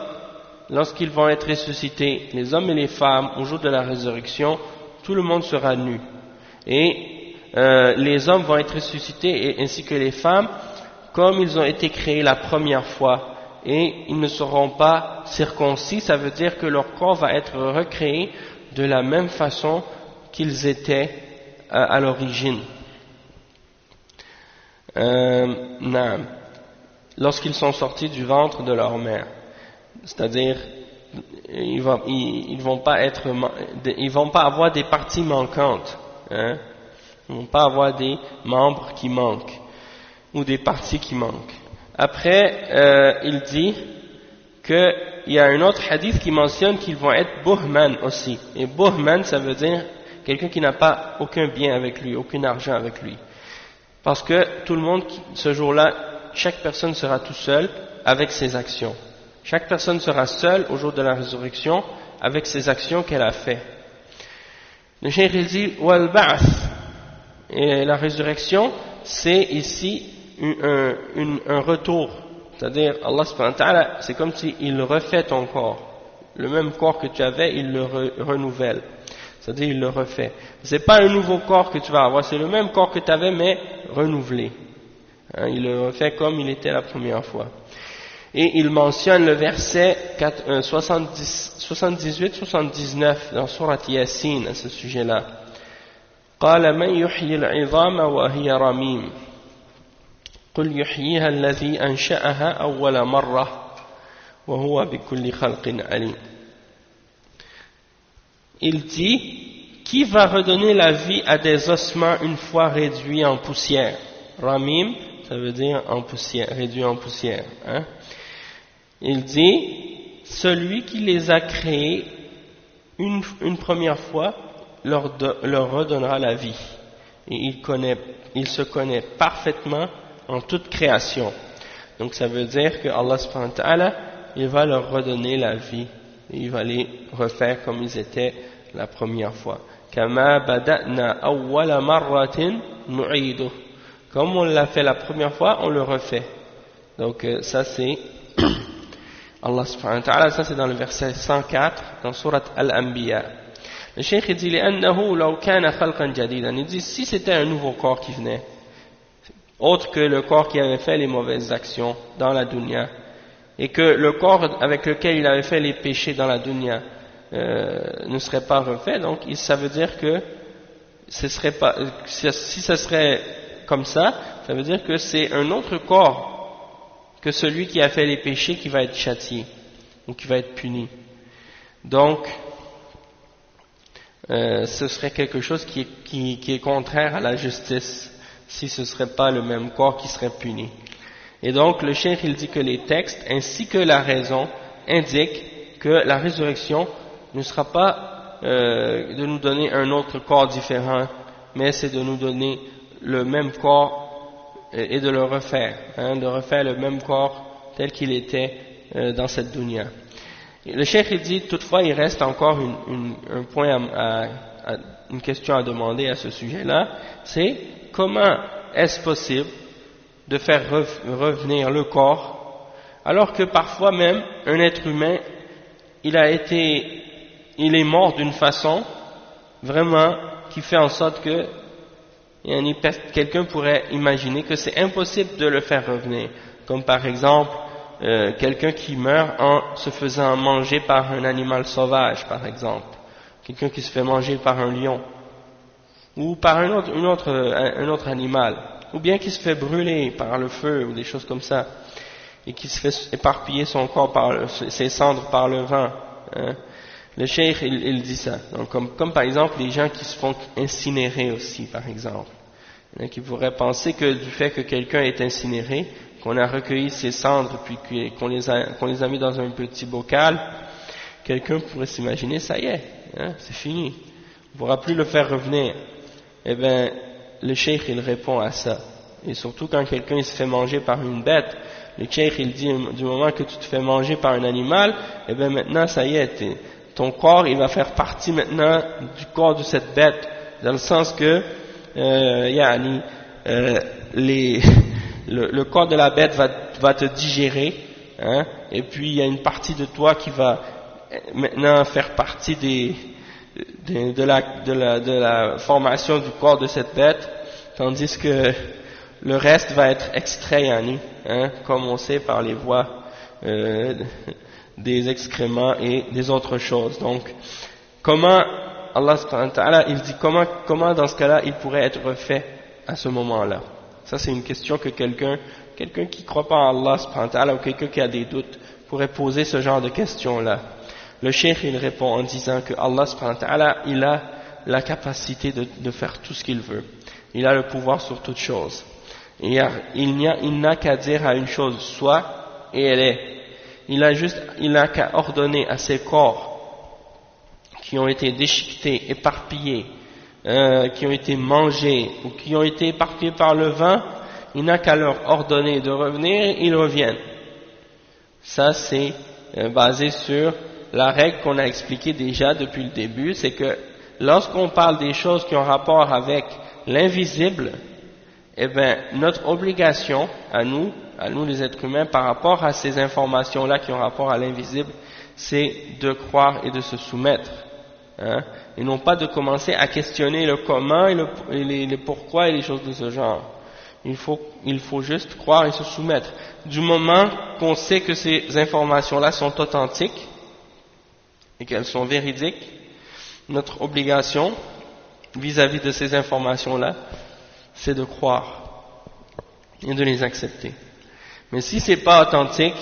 lorsqu'ils vont être ressuscités, les hommes et les femmes, au jour de la résurrection, tout le monde sera nu. Et les hommes vont être ressuscités ainsi que les femmes, comme ils ont été créés la première fois. Et ils ne seront pas circoncis, ça veut dire que leur corps va être recréé de la même façon qu'ils étaient à l'origine. Lorsqu'ils sont sortis du ventre de leur mère. C'est-à-dire, ils vont pas avoir des parties manquantes, hein? Ils vont pas avoir des membres qui manquent ou des parties qui manquent. Après, il dit qu'il y a un autre hadith qui mentionne qu'ils vont être buhman aussi. Et buhman, ça veut dire quelqu'un qui n'a pas aucun bien avec lui, aucun argent avec lui. Parce que tout le monde, ce jour-là, chaque personne sera tout seul avec ses actions. Chaque personne sera seule au jour de la résurrection avec ses actions qu'elle a fait. Le cheikh il dit wal ba'th, et la résurrection c'est ici un retour, c'est-à-dire Allah subhanahu wa ta'ala, c'est comme s'il refait ton corps, le même corps que tu avais, il le renouvelle, c'est-à-dire il le refait. C'est pas un nouveau corps que tu vas avoir, c'est le même corps que tu avais mais renouvelé, hein, il le refait comme il était la première fois. Et il mentionne le verset 78-79 dans Surat Yasin à ce sujet-là. قال من يحيي العظام وهي رميم قل يحييها الذي أنشأها أول مرة وهو بكل خلق عليم. Il dit, qui va redonner la vie à des ossements une fois réduits en poussière? Ramim, ça veut dire en poussière, réduit en poussière, hein? Il dit, celui qui les a créés une première fois leur redonnera la vie. Et il se connaît parfaitement en toute création. Donc ça veut dire que Allah subhanahu wa ta'ala, il va leur redonner la vie. Et il va les refaire comme ils étaient la première fois. Kama bada'na awwala marratin nu'iduh. Comme on l'a fait la première fois, on le refait. Donc ça c'est Allah subhanahu wa ta'ala, ça c'est dans le verset 104 dans Surat Al-Anbiya. Le cheikh dit لأنه لو كان خلقا جديدا, il dit si c'était un nouveau corps qui venait, autre que le corps qui avait fait les mauvaises actions dans la dunya, et que le corps avec lequel il avait fait les péchés dans la dunya ne serait pas refait, donc ça veut dire que ce serait pas, si ça serait comme ça veut dire que c'est un autre corps que celui qui a fait les péchés qui va être châtié ou qui va être puni. Donc ce serait quelque chose qui est contraire à la justice si ce ne serait pas le même corps qui serait puni. Et donc le cheikh il dit que les textes ainsi que la raison indiquent que la résurrection ne sera pas de nous donner un autre corps différent, mais c'est de nous donner le même corps et de le refaire, hein, de refaire le même corps tel qu'il était dans cette dunya. Le cheikh il dit toutefois il reste encore un point une question à demander à ce sujet-là, c'est comment est-ce possible de faire revenir le corps alors que parfois même un être humain il est mort d'une façon vraiment qui fait en sorte que quelqu'un pourrait imaginer que c'est impossible de le faire revenir, comme par exemple quelqu'un qui meurt en se faisant manger par un animal sauvage, par exemple, quelqu'un qui se fait manger par un lion, ou par un autre animal, ou bien qui se fait brûler par le feu, ou des choses comme ça, et qui se fait éparpiller son corps ses cendres par le vent, hein. Le cheikh il dit ça. Donc, comme par exemple les gens qui se font incinérer aussi, par exemple. Il y en a qui pourraient penser que du fait que quelqu'un est incinéré, qu'on a recueilli ses cendres puis qu'on les a mis dans un petit bocal, quelqu'un pourrait s'imaginer, ça y est, hein, c'est fini, on ne pourra plus le faire revenir. Eh bien, le cheikh il répond à ça. Et surtout quand quelqu'un se fait manger par une bête, le cheikh il dit du moment que tu te fais manger par un animal, eh bien maintenant ça y est, ton corps il va faire partie maintenant du corps de cette bête, dans le sens que le corps de la bête va te digérer, hein, et puis il y a une partie de toi qui va maintenant faire partie de la formation du corps de cette bête, tandis que le reste va être extrait, hein, comme on sait par les voies des excréments et des autres choses. Donc, comment Allah subhanahu wa ta'ala, il dit comment dans ce cas-là il pourrait être refait à ce moment-là? Ça c'est une question que quelqu'un qui croit pas en Allah subhanahu wa ta'ala ou quelqu'un qui a des doutes pourrait poser ce genre de questions-là. Le cheikh il répond en disant que Allah subhanahu wa ta'ala il a la capacité de faire tout ce qu'il veut. Il a le pouvoir sur toute chose. Et il n'a qu'à dire à une chose soit et elle est. Il n'a qu'à ordonner à ses corps qui ont été déchiquetés, éparpillés, qui ont été mangés ou qui ont été éparpillés par le vent, il n'a qu'à leur ordonner de revenir, ils reviennent. Ça c'est basé sur la règle qu'on a expliquée déjà depuis le début, c'est que lorsqu'on parle des choses qui ont rapport avec l'invisible, eh bien, notre obligation à nous les êtres humains, par rapport à ces informations-là qui ont rapport à l'invisible, c'est de croire et de se soumettre, hein, et non pas de commencer à questionner le comment et les pourquoi et les choses de ce genre. Il faut juste croire et se soumettre. Du moment qu'on sait que ces informations-là sont authentiques et qu'elles sont véridiques, notre obligation vis-à-vis de ces informations-là, c'est de croire et de les accepter. Mais si c'est pas authentique,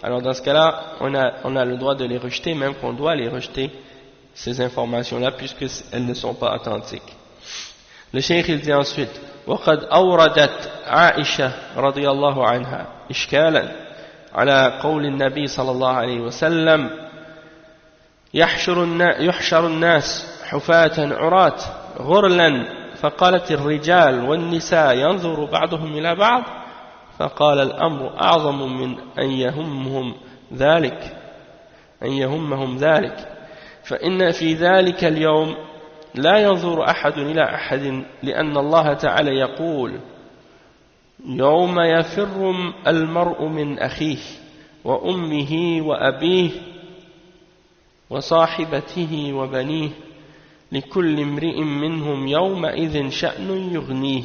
alors dans ce cas-là, on a le droit de les rejeter, même qu'on doit les rejeter, ces informations-là, puisqu'elles ne sont pas authentiques. Le cheikh il dit ensuite, وقد أوردت عائشة رضي الله عنها إشكالا على قول النبي صلى الله عليه وسلم يحشر الناس حفاة عراة غرلا فقالت الرجال والنساء ينظر بعضهم إلى بعض فقال الأمر أعظم من أن يهمهم ذلك فإن في ذلك اليوم لا ينظر أحد إلى أحد لأن الله تعالى يقول يوم يفر المرء من أخيه وأمه وأبيه وصاحبته وبنيه لكل امرئ منهم يومئذ شأن يغنيه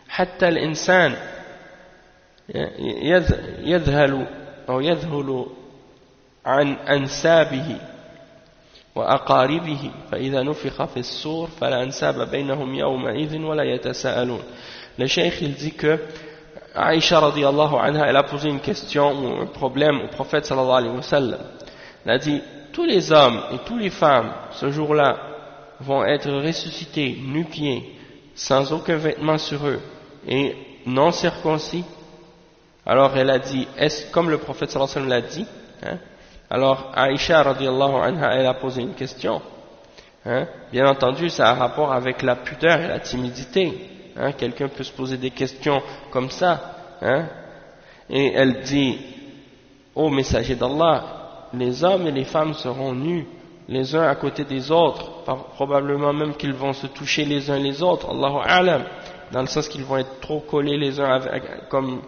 حتى الإنسان يذهل عن أنسابه وأقاربه فإذا نفخ في الصور فلا أنساب بينهم يومئذ ولا يتساءلون. Le cheikh il dit que Aïcha radiyallahu anha elle a posé une question ou un problème au prophète sallallahu alayhi wa sallam. Elle a dit tous les hommes et toutes les femmes ce jour-là vont être ressuscités nu-pieds sans aucun vêtement sur eux et non circoncis. Alors elle a dit, comme le prophète sallallahu alayhi wa sallam l'a dit, hein, alors Aïcha radiyallahu anha elle a posé une question, hein, bien entendu ça a rapport avec la pudeur et la timidité, hein, quelqu'un peut se poser des questions comme ça, hein, et elle dit, ô messager d'Allah, les hommes et les femmes seront nus les uns à côté des autres, probablement même qu'ils vont se toucher les uns les autres, Allahu a'lam, dans le sens qu'ils vont être trop collés les uns comme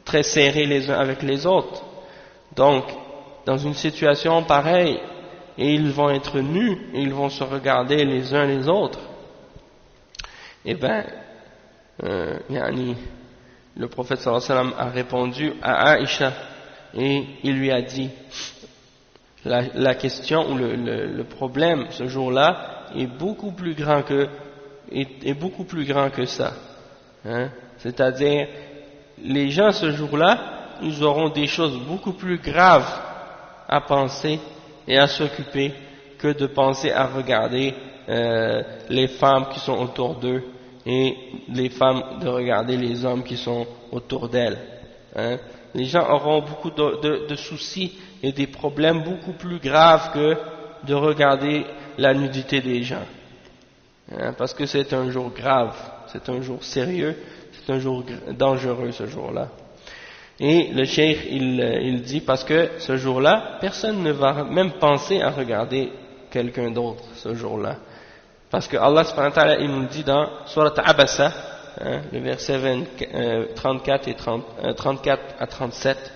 très serrés les uns avec les autres. Donc, dans une situation pareille, et ils vont être nus, et ils vont se regarder les uns les autres, eh bien, le prophète sallallahu alayhi wa sallam a répondu à Aïcha, et il lui a dit, la question ou le problème ce jour-là est beaucoup plus grand que ça, hein? C'est-à-dire les gens ce jour-là ils auront des choses beaucoup plus graves à penser et à s'occuper que de penser à regarder les femmes qui sont autour d'eux et les femmes de regarder les hommes qui sont autour d'elles. Hein. Les gens auront beaucoup de soucis et des problèmes beaucoup plus graves que de regarder la nudité des gens. Hein, parce que c'est un jour grave, c'est un jour sérieux, c'est un jour dangereux ce jour-là. Et le cheikh il dit parce que ce jour-là, personne ne va même penser à regarder quelqu'un d'autre ce jour-là. Parce que Allah subhanahu wa ta'ala il nous dit dans Surat Abasa, hein, le verset 34 à 37,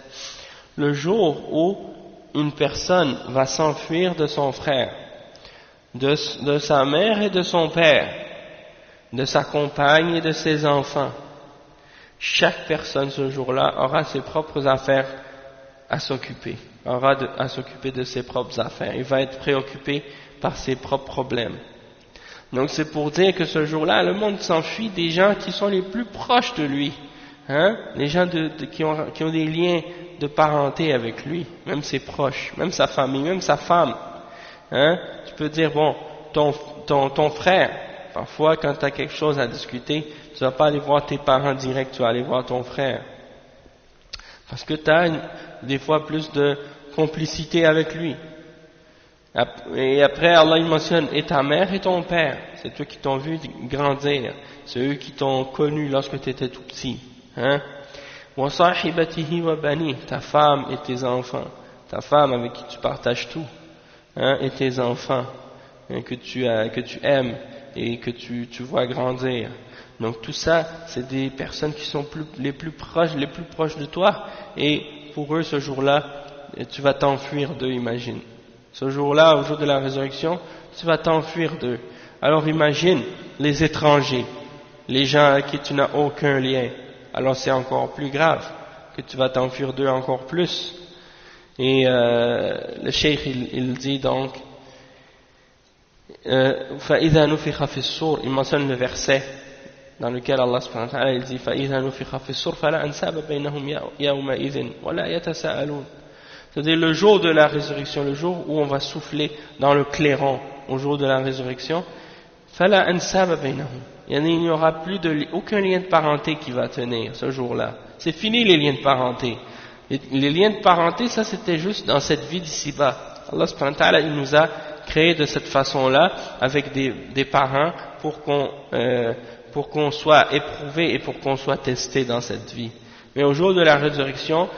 le jour où une personne va s'enfuir de son frère, de sa mère et de son père, de sa compagne et de ses enfants. Chaque personne ce jour-là aura ses propres affaires à s'occuper, à s'occuper de ses propres affaires. Il va être préoccupé par ses propres problèmes. Donc c'est pour dire que ce jour-là, le monde s'enfuit des gens qui sont les plus proches de lui, hein? Les gens qui ont des liens de parenté avec lui, même ses proches, même sa famille, même sa femme. Hein? Tu peux dire, bon, ton frère, parfois quand tu as quelque chose à discuter, tu ne vas pas aller voir tes parents direct, tu vas aller voir ton frère. Parce que tu as des fois plus de complicité avec lui. Et après, Allah il mentionne, et ta mère et ton père, c'est eux qui t'ont vu grandir, c'est eux qui t'ont connu lorsque tu étais tout petit. Hein? Wa sahibatihi wa bani, ta femme et tes enfants, ta femme avec qui tu partages tout, hein, et tes enfants, hein, que tu aimes et que tu vois grandir. Donc tout ça, c'est des personnes qui sont les plus proches de toi, et pour eux ce jour-là, tu vas t'enfuir d'eux, imagine. Ce jour-là, au jour de la résurrection, tu vas t'enfuir d'eux. Alors imagine les étrangers, les gens à qui tu n'as aucun lien. Alors c'est encore plus grave, que tu vas t'enfuir d'eux encore plus. Et le cheikh il dit donc, فَإِذَا نُفِخَ فِي الصُّورِ, il mentionne le verset dans lequel Allah subhanahu wa ta'ala il dit فَإِذَا نُفِخَ فِي الصُّورِ فَلَا أَنْسَابَ بَيْنَهُمْ يَوْمَئِذٍ وَلَا يَتَسَاءَلُونَ. C'est-à-dire le jour de la résurrection, le jour où on va souffler dans le clairon, au jour de la résurrection, فَلَا أَنْسَابَ بَيْنَهُمْ, il n'y aura plus aucun lien de parenté qui va tenir ce jour-là. C'est fini les liens de parenté. Les liens de parenté, ça c'était juste dans cette vie d'ici-bas. Allah subhanahu wa ta'ala il nous a créé de cette façon-là avec des parents pour qu'on soit éprouvé et pour qu'on soit testé dans cette vie. Mais au jour de la résurrection,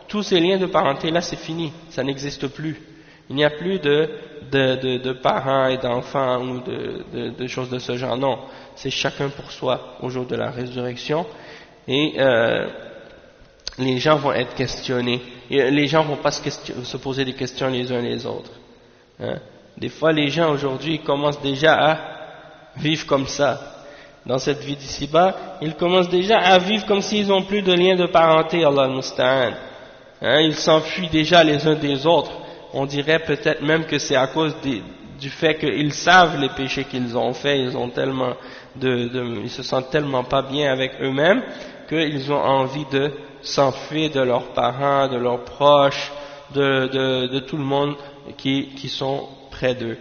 tous ces liens de parenté là c'est fini, ça n'existe plus. Il n'y a plus de parents et d'enfants ou de choses de ce genre. Non, c'est chacun pour soi au jour de la résurrection. Et les gens vont être questionnés. Et les gens vont pas se poser des questions les uns les autres. Hein? Des fois, les gens aujourd'hui commencent déjà à vivre comme ça. Dans cette vie d'ici-bas, ils commencent déjà à vivre comme s'ils n'ont plus de lien de parenté, Allah al-Musta'an. Hein? Ils s'enfuient déjà les uns des autres. On dirait peut-être même que c'est à cause du fait qu'ils savent les péchés qu'ils ont faits, ils se sentent tellement pas bien avec eux-mêmes qu'ils ont envie de s'enfuir de leurs parents, de leurs proches, de tout le monde qui sont près d'eux.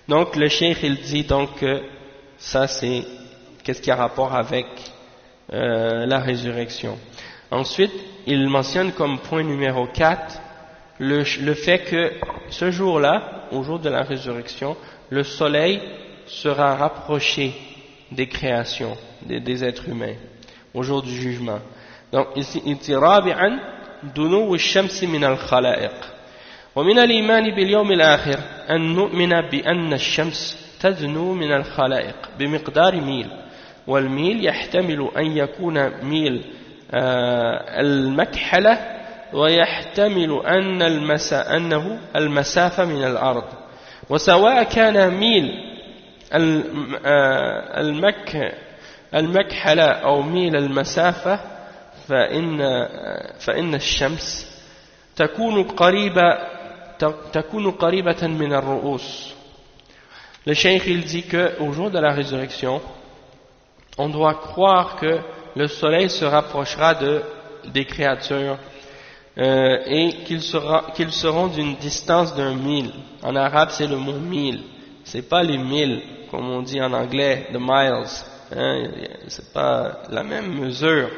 Donc le cheikh il dit donc que ça c'est qu'est-ce qui a rapport avec la résurrection. Ensuite il mentionne comme point numéro 4 le fait que ce jour-là, au jour de la résurrection, le soleil sera rapproché des créations, des êtres humains, au jour du jugement. Donc ici, رابعا دنو الشمس من الخلائق ومن الإيمان باليوم الآخر أن نؤمن بأن الشمس تدنو من الخلائق بمقدار ميل والميل يحتمل أن يكون ميل المكحلة ويحتمل أنه المسافة من الأرض وسواء كان ميل المكحلة أو ميل المسافة فإن الشمس تكون قريبة من الرؤوس. Le cheikh il dit qu'au jour de la résurrection, on doit croire que le soleil se rapprochera des créatures et qu'ils seront d'une distance d'un mille. En arabe c'est le mot mille, c'est pas les milles comme on dit en anglais, the miles, hein, c'est pas la même mesure.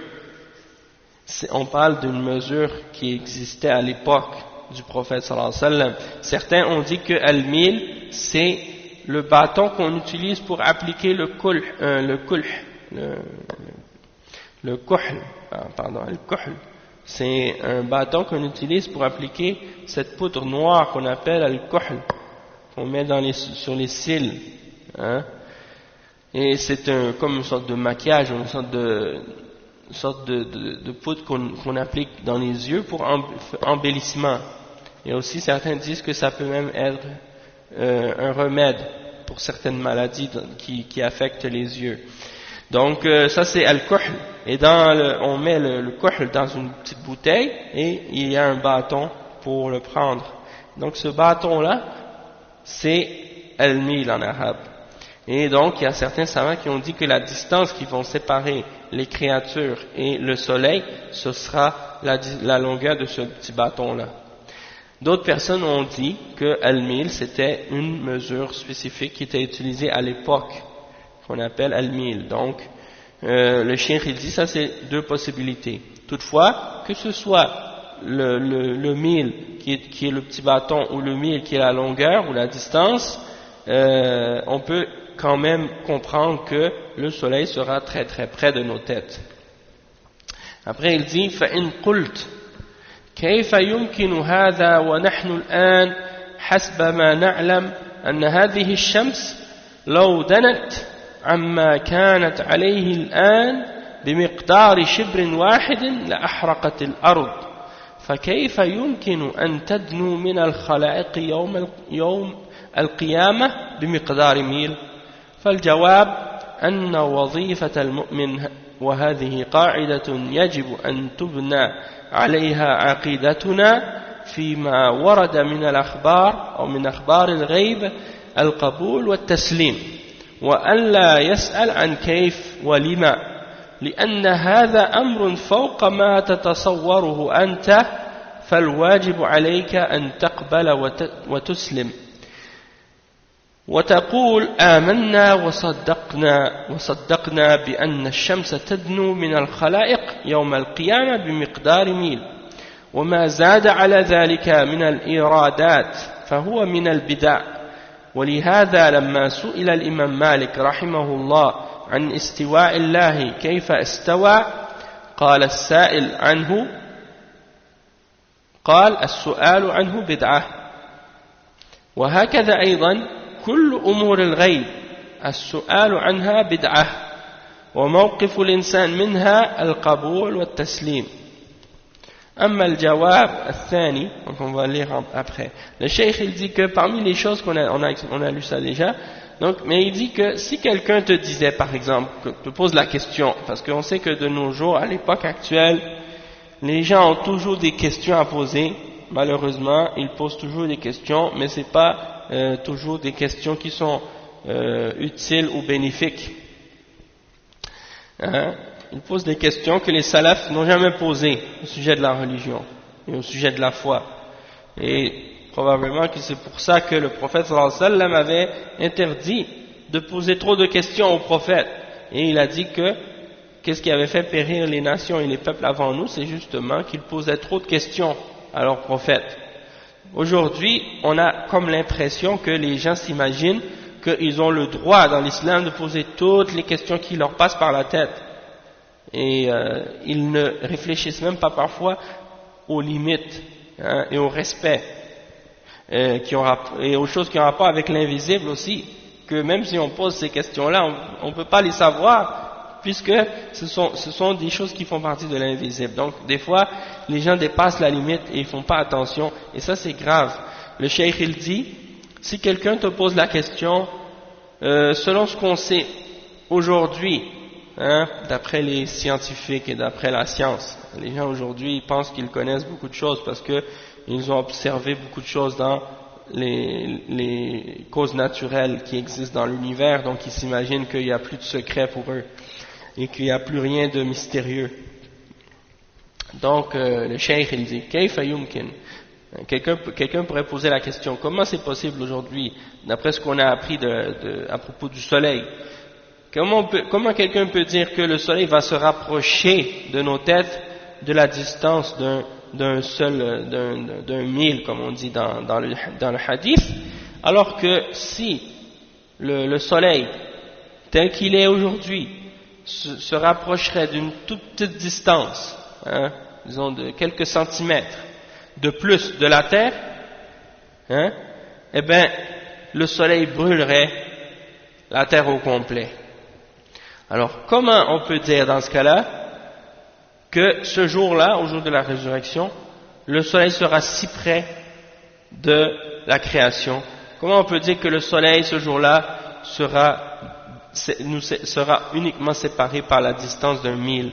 On parle d'une mesure qui existait à l'époque du prophète sallallahu alayhi wa sallam. Certains ont dit que al-mil, c'est le bâton qu'on utilise pour appliquer le kuhl, c'est un bâton qu'on utilise pour appliquer cette poudre noire qu'on appelle al-kuhl, qu'on met sur les cils, hein. Et c'est comme une sorte de maquillage, une sorte de poudre qu'on applique dans les yeux pour embellissement. Et aussi certains disent que ça peut même être un remède pour certaines maladies qui affectent les yeux. Donc ça c'est al-kuhl, et on met le kuhl dans une petite bouteille et il y a un bâton pour le prendre. Donc ce bâton là c'est al-mil en arabe. Et donc il y a certains savants qui ont dit que la distance qui vont séparer les créatures et le soleil, ce sera la longueur de ce petit bâton là. D'autres personnes ont dit que al-mil c'était une mesure spécifique qui était utilisée à l'époque, qu'on appelle al-mil. Donc le cheikh il dit ça c'est deux possibilités. Toutefois, que ce soit le mil qui est le petit bâton ou le mil qui est la longueur ou la distance, on peut quand même comprendre que le soleil sera très très près de nos têtes. Après il dit فَإِنْ قُلْتَ كيف يمكن هذا ونحن الآن حسب ما نعلم أن هذه الشمس لو دنت عما كانت عليه الآن بمقدار شبر واحد لأحرقت الأرض فكيف يمكن أن تدنو من الخلائق يوم القيامة بمقدار ميل؟ فالجواب أن وظيفة المؤمن، وهذه قاعدة يجب أن تبنى عليها عقيدتنا فيما ورد من الأخبار أو من أخبار الغيب، القبول والتسليم، وألا يسأل عن كيف ولما، لأن هذا أمر فوق ما تتصوره أنت، فالواجب عليك أن تقبل وتسلم وتقول آمنا وصدقنا بأن الشمس تدنو من الخلائق يوم القيامة بمقدار ميل، وما زاد على ذلك من الإيرادات فهو من البدع. ولهذا لما سئل الإمام مالك رحمه الله عن استواء الله كيف استوى قال السؤال عنه بدعة. وهكذا أيضا كل أمور الغيب السؤال عنها بدعة، وموقف الإنسان منها القبول والتسليم. أما الجواب الثاني, donc on va lire après. Le cheikh il dit que parmi les choses on a lu ça déjà, donc, mais il dit que si quelqu'un te disait par exemple, te pose la question, parce qu'on sait que de nos jours, à l'époque actuelle, les gens ont toujours des questions à poser, malheureusement, ils posent toujours des questions, mais c'est pas toujours des questions qui sont utiles ou bénéfiques. Hein? Ils posent des questions que les salafs n'ont jamais posées au sujet de la religion et au sujet de la foi. Et probablement que c'est pour ça que le prophète sallallahu alayhi wa sallam avait interdit de poser trop de questions au prophète. Et il a dit que qu'est-ce qui avait fait périr les nations et les peuples avant nous, c'est justement qu'ils posaient trop de questions à leur prophète. Aujourd'hui, on a comme l'impression que les gens s'imaginent qu'ils ont le droit dans l'islam de poser toutes les questions qui leur passent par la tête. Et ils ne réfléchissent même pas parfois aux limites, hein, et au respect, et aux choses qui ont rapport avec l'invisible aussi, que même si on pose ces questions-là, on ne peut pas les savoir, puisque ce sont des choses qui font partie de l'invisible. Donc des fois, les gens dépassent la limite et ils font pas attention, et ça c'est grave. Le cheikh il dit, si quelqu'un te pose la question, selon ce qu'on sait aujourd'hui, hein, d'après les scientifiques et d'après la science, les gens aujourd'hui pensent qu'ils connaissent beaucoup de choses parce qu'ils ont observé beaucoup de choses dans les causes naturelles qui existent dans l'univers, donc ils s'imaginent qu'il n'y a plus de secret pour eux et qu'il n'y a plus rien de mystérieux. Donc le cheikh il dit Kayfa yumkin, quelqu'un pourrait poser la question, comment c'est possible aujourd'hui, d'après ce qu'on a appris à propos du soleil, Comment quelqu'un peut dire que le soleil va se rapprocher de nos têtes de la distance d'un mille, comme on dit dans le hadith, alors que si le soleil, tel qu'il est aujourd'hui, se rapprocherait d'une toute petite distance, hein, disons de quelques centimètres de plus de la Terre, hein, eh bien, le soleil brûlerait la Terre au complet. Alors, comment on peut dire dans ce cas-là que ce jour-là, au jour de la résurrection, le soleil sera si près de la création? Comment on peut dire que le soleil, ce jour-là, sera uniquement séparé par la distance d'un mille?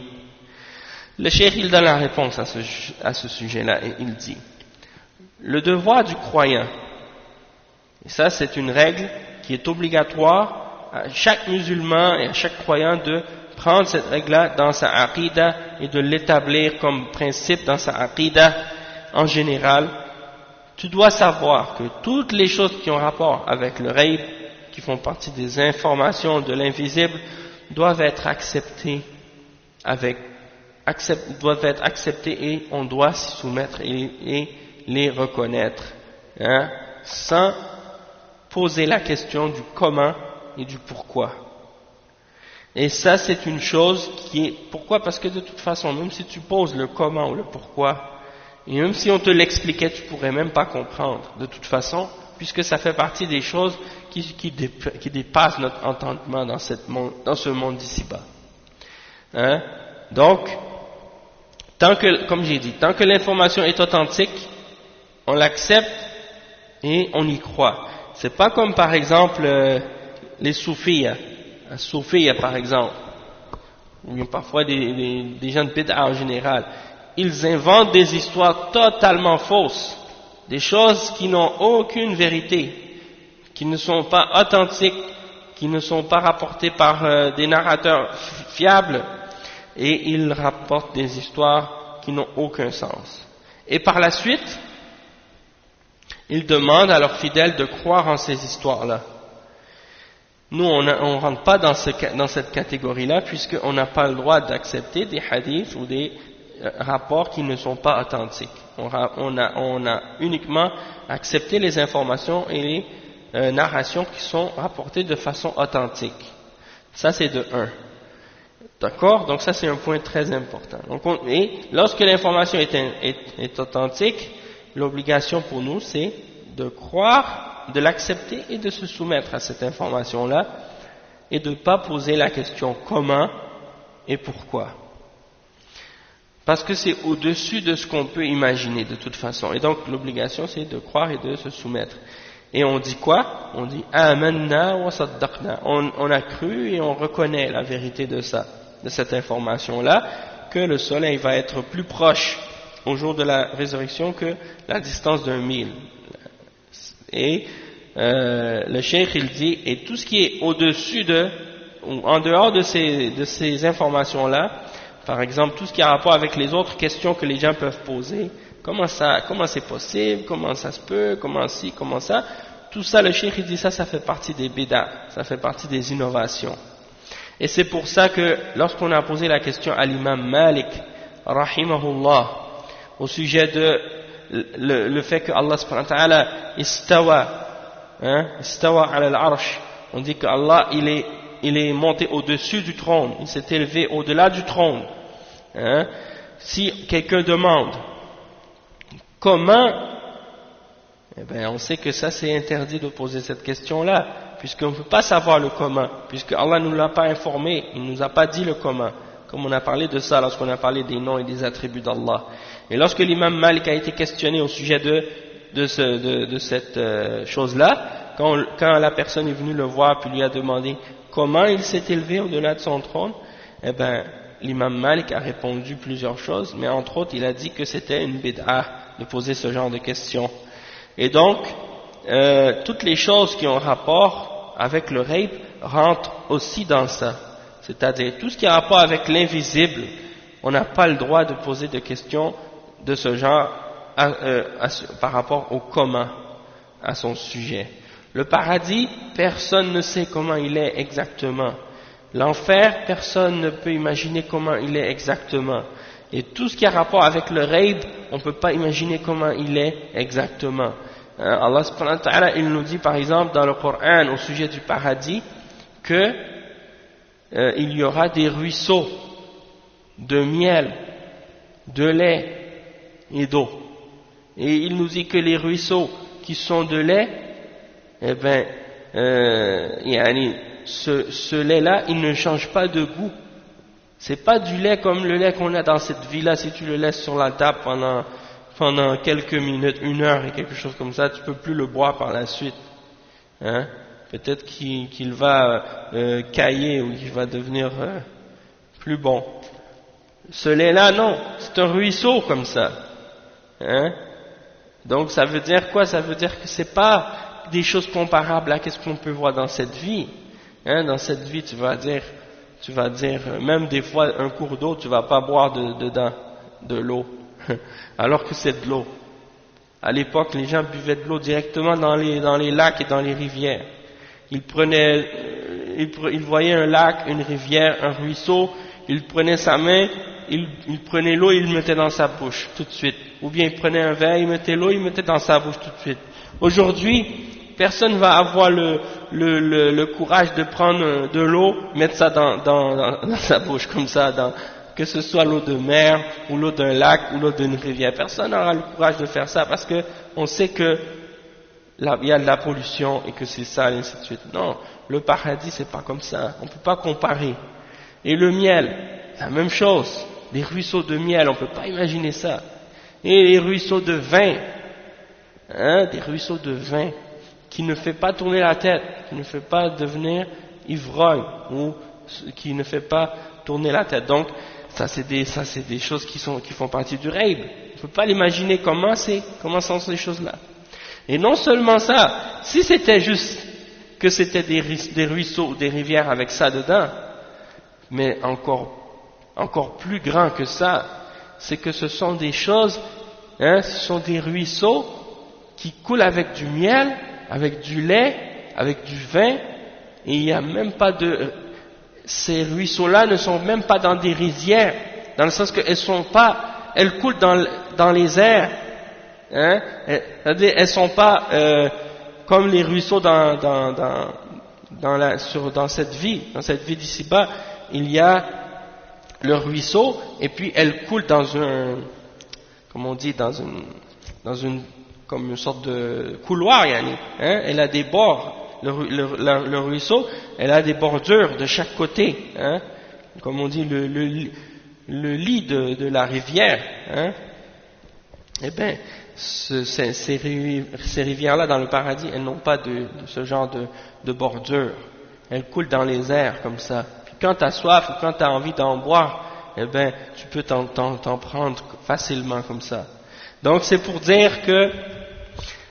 Le cheikh, il donne la réponse à ce sujet-là, et il dit: le devoir du croyant, et ça c'est une règle qui est obligatoire à chaque musulman et à chaque croyant de prendre cette règle-là dans sa aqidah et de l'établir comme principe dans sa aqidah en général. Tu dois savoir que toutes les choses qui ont rapport avec le ghaib, qui font partie des informations de l'invisible, doivent être acceptées et on doit s'y soumettre et les reconnaître, hein, sans poser la question du comment et du pourquoi. Et ça, c'est une chose qui est... Pourquoi? Parce que de toute façon, même si tu poses le comment ou le pourquoi, et même si on te l'expliquait, tu pourrais même pas comprendre, de toute façon, puisque ça fait partie des choses qui dépassent notre entendement dans ce monde d'ici-bas. Hein? Donc, comme j'ai dit, tant que l'information est authentique, on l'accepte et on y croit. C'est pas comme par exemple les soufis par exemple, ou bien parfois des gens de bid'a en général. Ils inventent des histoires totalement fausses, des choses qui n'ont aucune vérité, qui ne sont pas authentiques, qui ne sont pas rapportées par des narrateurs fiables, et ils rapportent des histoires qui n'ont aucun sens. Et par la suite, ils demandent à leurs fidèles de croire en ces histoires-là. Nous, on ne rentre pas dans cette catégorie-là, puisqu'on n'a pas le droit d'accepter des hadiths ou des rapports qui ne sont pas authentiques. On a uniquement accepté les informations et les narrations qui sont rapportées de façon authentique. Ça, c'est de 1. D'accord? Donc ça, c'est un point très important. Et lorsque l'information est authentique, l'obligation pour nous, c'est de croire, de l'accepter et de se soumettre à cette information-là et de ne pas poser la question comment et pourquoi. Parce que c'est au-dessus de ce qu'on peut imaginer de toute façon. Et donc l'obligation, c'est de croire et de se soumettre. Et on dit quoi? On dit amanna wa saddaqna. On a cru et on reconnaît la vérité de ça, de cette information-là, que le soleil va être plus proche au jour de la résurrection que la distance d'un mille. Et le cheikh il dit, et tout ce qui est au-dessus ou en dehors de ces informations-là, par exemple tout ce qui a rapport avec les autres questions que les gens peuvent poser, comment c'est possible, comment ça se peut, comment ci, comment ça, tout ça le cheikh il dit ça fait partie des bid'a, ça fait partie des innovations. Et c'est pour ça que lorsqu'on a posé la question à l'imam Malik rahimahullah au sujet de le fait que Allah subhanahu wa ta'ala istawa ala al-arsh, on dit que Allah il est monté au-dessus du trône, il s'est élevé au-delà du trône. Si quelqu'un demande comment, eh bien on sait que ça c'est interdit de poser cette question-là, puisqu'on ne peut pas savoir le comment, puisque Allah ne nous l'a pas informé, il ne nous a pas dit le comment, comme on a parlé de ça lorsqu'on a parlé des noms et des attributs d'Allah. Et lorsque l'imam Malik a été questionné au sujet de cette chose-là, quand la personne est venue le voir puis lui a demandé comment il s'est élevé au-delà de son trône, eh ben l'imam Malik a répondu plusieurs choses, mais entre autres il a dit que c'était une bid'a de poser ce genre de questions. Et donc toutes les choses qui ont rapport avec le ghaib rentrent aussi dans ça, c'est-à-dire tout ce qui a rapport avec l'invisible, on n'a pas le droit de poser de questions de ce genre par rapport au comment, à son sujet. Le paradis, personne ne sait comment il est exactement, L'enfer, personne ne peut imaginer comment il est exactement. Et tout ce qui a rapport avec le ghaib, on ne peut pas imaginer comment il est exactement. Allah subhanahu wa ta'ala, il nous dit par exemple dans le Coran au sujet du paradis que il y aura des ruisseaux de miel, de lait et d'eau. Et il nous dit que les ruisseaux qui sont de lait, eh ben, ce lait-là, il ne change pas de goût. C'est pas du lait comme le lait qu'on a dans cette vie-là. Si tu le laisses sur la table pendant quelques minutes, 1 heure et quelque chose comme ça, tu peux plus le boire par la suite. Hein? Peut-être qu'il va cailler ou qu'il va devenir plus bon. Ce lait-là, non, c'est un ruisseau comme ça. Hein? Donc ça veut dire quoi? Ça veut dire que c'est pas des choses comparables à ce qu'on peut voir dans cette vie. Hein? Dans cette vie, tu vas dire, même des fois un cours d'eau, tu vas pas boire dedans de l'eau, alors que c'est de l'eau. À l'époque, les gens buvaient de l'eau directement dans les lacs et dans les rivières. Ils voyaient un lac, une rivière, un ruisseau, ils prenaient sa main, il prenait l'eau et il le mettait dans sa bouche tout de suite. Ou bien il prenait un verre, il mettait l'eau, il mettait dans sa bouche tout de suite. Aujourd'hui, personne va avoir le courage de prendre de l'eau, mettre ça dans sa bouche comme ça, que ce soit l'eau de mer ou l'eau d'un lac ou l'eau d'une rivière. Personne n'aura le courage de faire ça parce que on sait que il y a de la pollution et que c'est ça, et ainsi de suite. Non, le paradis c'est pas comme ça. On peut pas comparer. Et le miel, la même chose. Les ruisseaux de miel, on peut pas imaginer ça. Et les ruisseaux de vin, des ruisseaux de vin qui ne fait pas tourner la tête, qui ne fait pas devenir ivrogne ou qui ne fait pas tourner la tête. Donc ça c'est des choses qui font partie du ghaib. On ne peut pas l'imaginer comment sont ces choses-là. Et non seulement ça, si c'était juste que c'était des ruisseaux ou des rivières avec ça dedans, mais encore plus grand que ça, c'est que ce sont des choses, ce sont des ruisseaux qui coulent avec du miel, avec du lait, avec du vin, et il n'y a même pas ces ruisseaux-là ne sont même pas dans des rizières, dans le sens elles coulent dans les airs, c'est-à-dire elles sont pas comme les ruisseaux dans cette vie d'ici-bas, il y a le ruisseau et puis elle coule dans comme une sorte de couloir, elle a des bords. Le ruisseau, elle a des bordures de chaque côté, comme on dit le lit de la rivière, Eh bien, ces rivières-là dans le paradis, elles n'ont pas de ce genre de bordure. Elles coulent dans les airs comme ça. Puis quand tu as soif ou quand tu as envie d'en boire, eh bien, tu peux t'en prendre facilement comme ça. Donc c'est pour dire que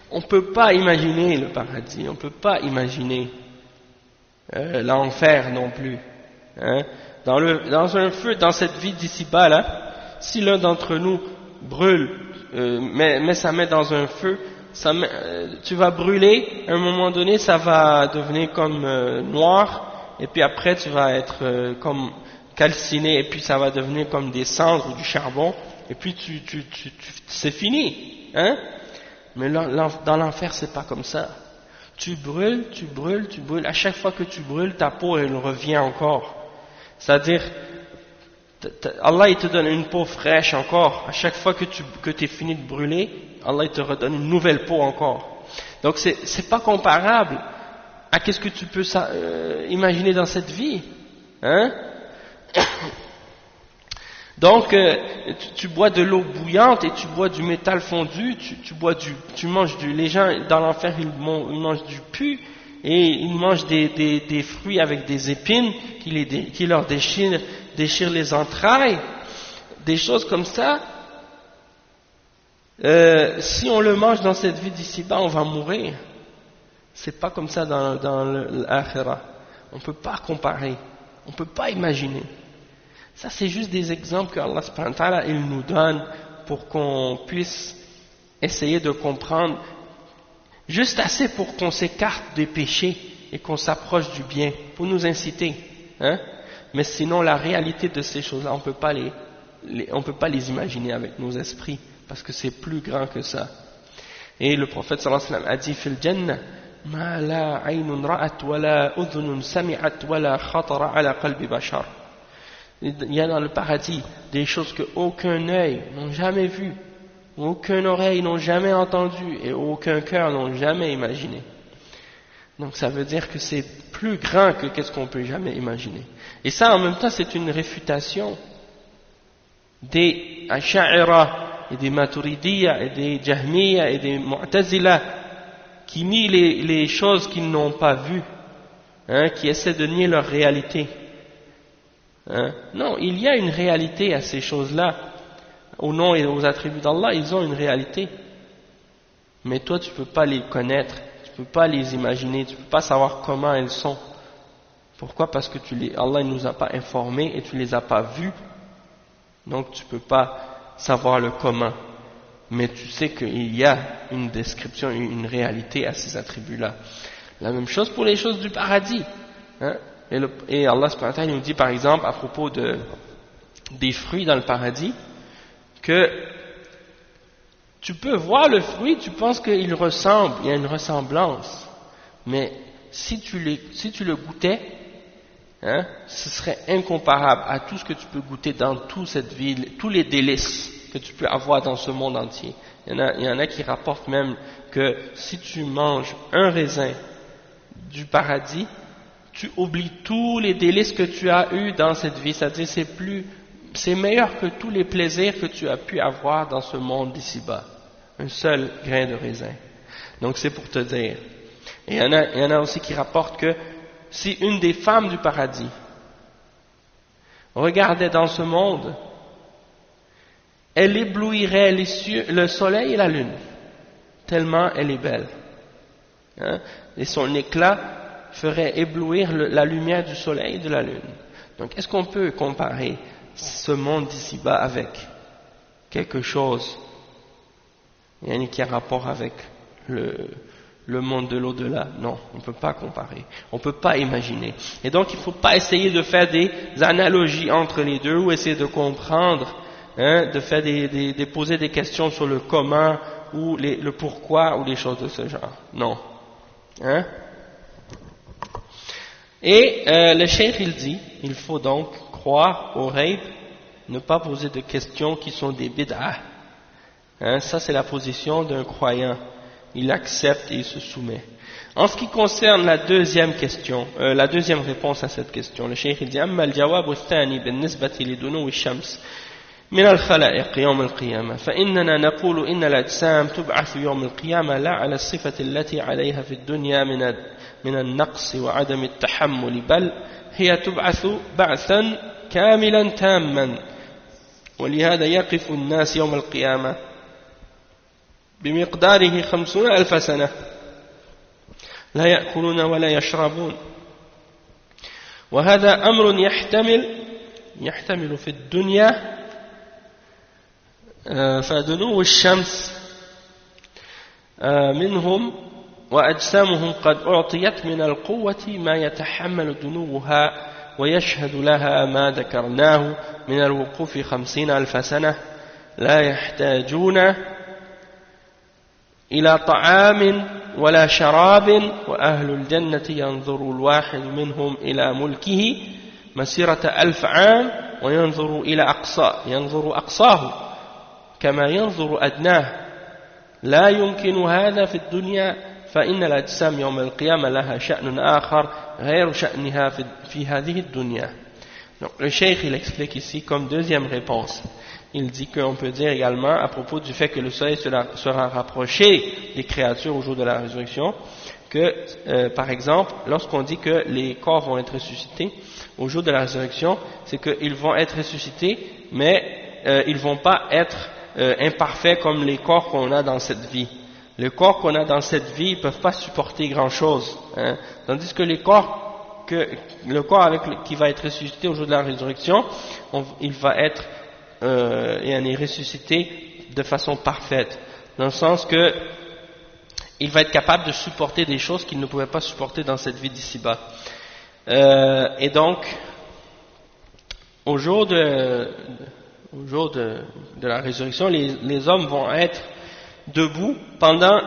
on ne peut pas imaginer le paradis, on ne peut pas imaginer l'enfer non plus. Dans un feu, dans cette vie d'ici-bas là, si l'un d'entre nous brûle, met sa main dans un feu, tu vas brûler, à un moment donné ça va devenir comme noir, et puis après tu vas être comme calciné, et puis ça va devenir comme des cendres ou du charbon, et puis c'est fini, Mais dans l'enfer c'est pas comme ça. Tu brûles, à chaque fois que tu brûles, ta peau elle revient encore. C'est-à-dire, Allah il te donne une peau fraîche encore. À chaque fois que tu es fini de brûler, Allah il te redonne une nouvelle peau encore. Donc c'est pas comparable à qu'est-ce que tu peux imaginer dans cette vie, Donc tu bois de l'eau bouillante et tu bois du métal fondu, tu manges les gens dans l'enfer ils mangent du pu et ils mangent des fruits avec des épines qui leur déchirent les entrailles, des choses comme ça. Si on le mange dans cette vie d'ici-bas, on va mourir. C'est pas comme ça dans l'akhira. On peut pas comparer, on peut pas imaginer. Ça c'est juste des exemples que Allah subhanahu wa ta'ala il nous donne pour qu'on puisse essayer de comprendre, juste assez pour qu'on s'écarte des péchés et qu'on s'approche du bien, pour nous inciter. hein? Mais sinon la réalité de ces choses-là, on peut pas les imaginer avec nos esprits, parce que c'est plus grand que ça. Et le prophète sallallahu alayhi wa sallam a dit fil jannah ma la aynun ra'at wa la udhunun sami'at wa la khatara ala qalbi bashar. Il y a dans le paradis des choses que aucun œil n'a jamais vues, aucune oreille n'ont jamais entendu et aucun cœur n'ont jamais imaginé. Donc ça veut dire que c'est plus grand que qu'est-ce qu'on peut jamais imaginer. Et ça en même temps c'est une réfutation des Asha'ira et des Maturidiyya et des Jahmiyya et des Mu'tazila qui nient les choses qu'ils n'ont pas vues, hein, qui essaient de nier leur réalité. Hein? Non, il y a une réalité à ces choses-là. Au nom et aux attributs d'Allah, ils ont une réalité. Mais toi, tu ne peux pas les connaître, tu ne peux pas les imaginer, tu ne peux pas savoir comment elles sont. Pourquoi? Parce que Allah ne nous a pas informés et tu ne les as pas vus. Donc tu ne peux pas savoir le comment. Mais tu sais qu'il y a une description, une réalité à ces attributs-là. La même chose pour les choses du paradis. Hein? Et Allah subhanahu wa ta'ala nous dit par exemple à propos des fruits dans le paradis que tu peux voir le fruit, tu penses qu'il ressemble, il y a une ressemblance, mais si tu le goûtais, hein, ce serait incomparable à tout ce que tu peux goûter dans toute cette ville, tous les délices que tu peux avoir dans ce monde entier. Il y en a qui rapportent même que si tu manges un raisin du paradis, tu oublies tous les délices que tu as eus dans cette vie, c'est-à-dire c'est meilleur que tous les plaisirs que tu as pu avoir dans ce monde d'ici-bas. Un seul grain de raisin. Donc c'est pour te dire. Et il y en a aussi qui rapportent que si une des femmes du paradis regardait dans ce monde, elle éblouirait les cieux, le soleil et la lune, tellement elle est belle. Hein? Et son éclat ferait éblouir la lumière du soleil et de la lune. Donc est-ce qu'on peut comparer ce monde d'ici-bas avec quelque chose qui a rapport avec le monde de l'au-delà? Non, on ne peut pas comparer, on ne peut pas imaginer. Et donc il ne faut pas essayer de faire des analogies entre les deux ou essayer de comprendre, hein, de faire de poser des questions sur le comment ou le pourquoi ou des choses de ce genre. Non. Hein? Et le cheikh il dit, il faut donc croire au ghaib, ne pas poser de questions qui sont des bid'ah. Hein, ça c'est la position d'un croyant. Il accepte et il se soumet. En ce qui concerne la deuxième question, la deuxième réponse à cette question, le cheikh il dit أما الجواب الثاني بالنسبة لدنو الشمس من الخلائق يوم القيامة فإننا نقول إن الأجسام تبعث يوم القيامة لا على الصفة التي عليها في الدنيا من النقص وعدم التحمل بل هي تبعث بعثا كاملا تاما ولهذا يقف الناس يوم القيامة بمقداره 50,000 سنة لا يأكلون ولا يشربون وهذا أمر يحتمل في الدنيا فدنو الشمس منهم وأجسامهم قد أعطيت من القوة ما يتحمل دنوها ويشهد لها ما ذكرناه من الوقوف 50,000 سنة لا يحتاجون إلى طعام ولا شراب وأهل الجنة ينظر الواحد منهم إلى ملكه مسيرة 1000 عام وينظر ينظر أقصاه كما ينظر أدناه لا يمكن هذا في الدنيا فإن الأجسام يوم القيامة لها شأن آخر غير شأنها في هذه الدنيا. Donc le cheikh il explique ici comme deuxième réponse. Il dit qu'on peut dire également à propos du fait que le soleil sera rapproché des créatures au jour de la résurrection que par exemple lorsqu'on dit que les corps vont être ressuscités au jour de la résurrection, c'est qu'ils vont être ressuscités mais ils ne vont pas être imparfaits comme les corps qu'on a dans cette vie. Les corps qu'on a dans cette vie ne peuvent pas supporter grand chose, hein, tandis que le corps qui va être ressuscité au jour de la résurrection, il va être ressuscité de façon parfaite, dans le sens que il va être capable de supporter des choses qu'il ne pouvait pas supporter dans cette vie d'ici-bas. Et donc au jour de la résurrection, les hommes vont être debout pendant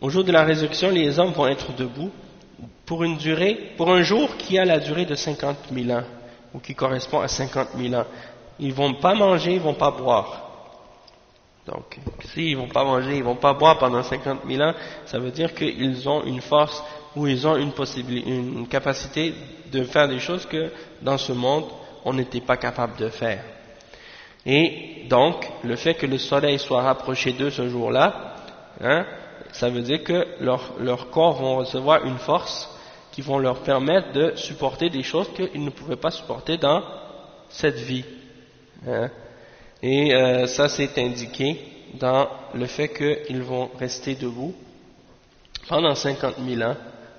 au jour de la résurrection, les hommes vont être debout pour un jour qui a la durée de 50 000 ans, ou qui correspond à 50 000 ans. Ils vont pas manger, ils vont pas boire. Donc, s'ils vont pas manger, ils vont pas boire pendant 50 000 ans, ça veut dire qu'ils ont une force ou ils ont une capacité de faire des choses que dans ce monde, on n'était pas capable de faire. Et donc, le fait que le soleil soit rapproché d'eux ce jour-là, ça veut dire que leurs corps vont recevoir une force qui vont leur permettre de supporter des choses qu'ils ne pouvaient pas supporter dans cette vie. Et ça c'est indiqué dans le fait qu'ils vont rester debout pendant 50 000 ans,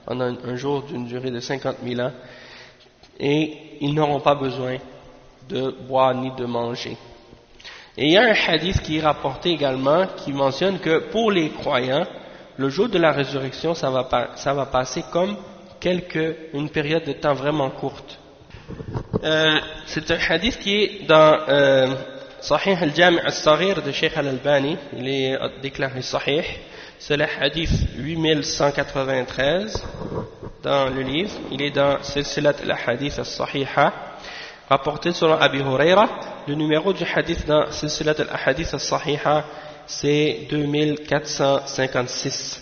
pendant un jour d'une durée de 50 000 ans, et ils n'auront pas besoin de boire ni de manger. Et il y a un hadith qui est rapporté également qui mentionne que pour les croyants, le jour de la résurrection, ça va passer comme une période de temps vraiment courte. C'est un hadith qui est dans Sahih al-Jami' al-Saghir de Sheikh al-Albani, il est déclaré Sahih, c'est le hadith 8193 dans le livre, il est dans Silsilat al-Hadith al-Sahiha, rapporté selon Abi Huraira. Le numéro du hadith dans Silsilat al-Hadith al-Sahiha, c'est 2456.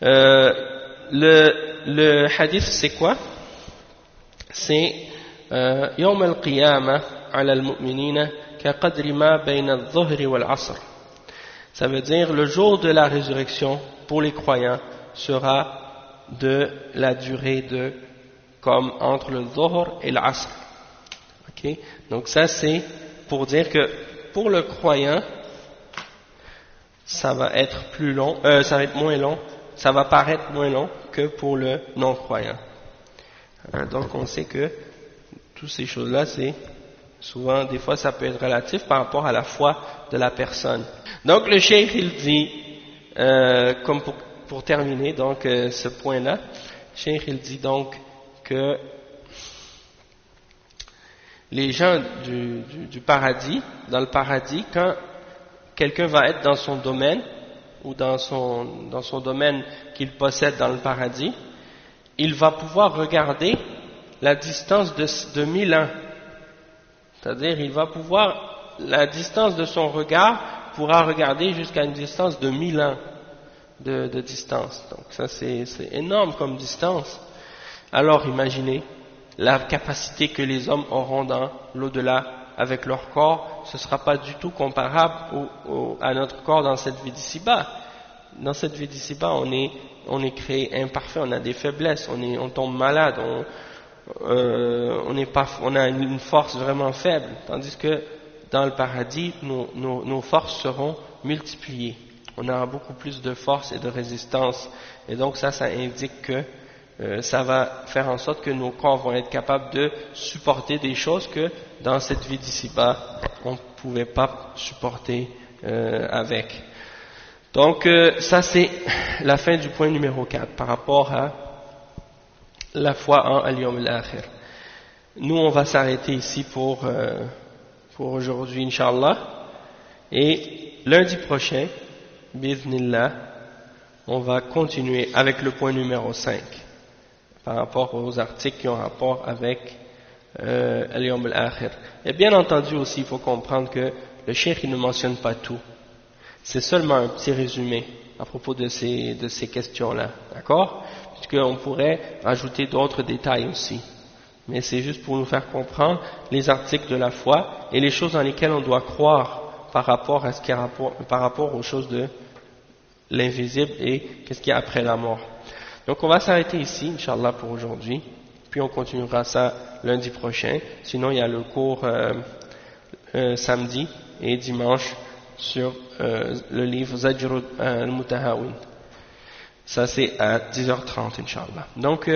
Le hadith c'est quoi? C'est يوم القيامة على المؤمنين كقدر ما بين الظهر والعصر. Ça veut dire le jour de la résurrection pour les croyants sera de la durée de comme entre le dhuhr et l'asr. Okay? Donc ça c'est pour dire que pour le croyant ça va être plus long, ça va être moins long, ça va paraître moins long que pour le non-croyant. Donc on sait que toutes ces choses-là, c'est souvent, des fois ça peut être relatif par rapport à la foi de la personne. Donc le cheikh il dit, comme pour terminer donc ce point-là, le cheikh il dit donc que les gens du paradis, dans le paradis, quand quelqu'un va être dans son domaine ou dans son domaine qu'il possède dans le paradis, il va pouvoir regarder la distance de 1000 ans. C'est-à-dire, il va pouvoir, la distance de son regard pourra regarder jusqu'à une distance de 1000 ans de distance. Donc ça c'est énorme comme distance. Alors imaginez la capacité que les hommes auront dans l'au-delà avec leur corps, ce ne sera pas du tout comparable à notre corps dans cette vie d'ici-bas. Dans cette vie d'ici-bas, on est créé imparfait, on a des faiblesses, on tombe malade, on a une force vraiment faible, tandis que dans le paradis, nos forces seront multipliées. On aura beaucoup plus de force et de résistance, et donc ça indique que ça va faire en sorte que nos corps vont être capables de supporter des choses que dans cette vie d'ici-bas, on ne pouvait pas supporter avec. Donc ça c'est la fin du point numéro 4 par rapport à la foi en Al-Yawm al-Akhir. Nous on va s'arrêter ici pour aujourd'hui Inch'Allah, et lundi prochain Bi'idhnillah on va continuer avec le point numéro 5 par rapport aux articles qui ont rapport avec Al-Yawm al-Akhir. Et bien entendu aussi il faut comprendre que le cheikh il ne mentionne pas tout. C'est seulement un petit résumé à propos de ces questions-là, d'accord? Puisqu'on pourrait ajouter d'autres détails aussi. Mais c'est juste pour nous faire comprendre les articles de la foi et les choses dans lesquelles on doit croire par rapport à par rapport aux choses de l'invisible et qu'est-ce qu'il y a après la mort. Donc on va s'arrêter ici, Inch'Allah, pour aujourd'hui. Puis on continuera ça lundi prochain. Sinon il y a le cours samedi et dimanche sur le livre Zajr al-Mutahawin. Ça c'est à 10h30 Inch'Allah. Donc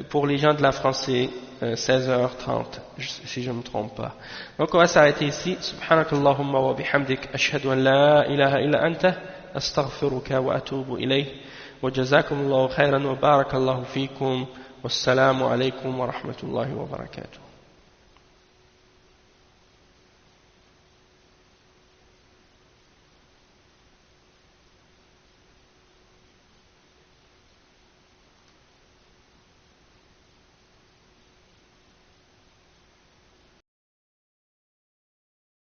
pour les gens de la France c'est 16h30 si je ne me trompe pas. Donc on va s'arrêter ici. Subhanakallahumma wa bihamdik ashhadu an la ilaha illa anta astaghfiruka wa atubu ilayh. وجزاكم الله خيرا وبارك الله فيكم والسلام عليكم ورحمة الله وبركاته.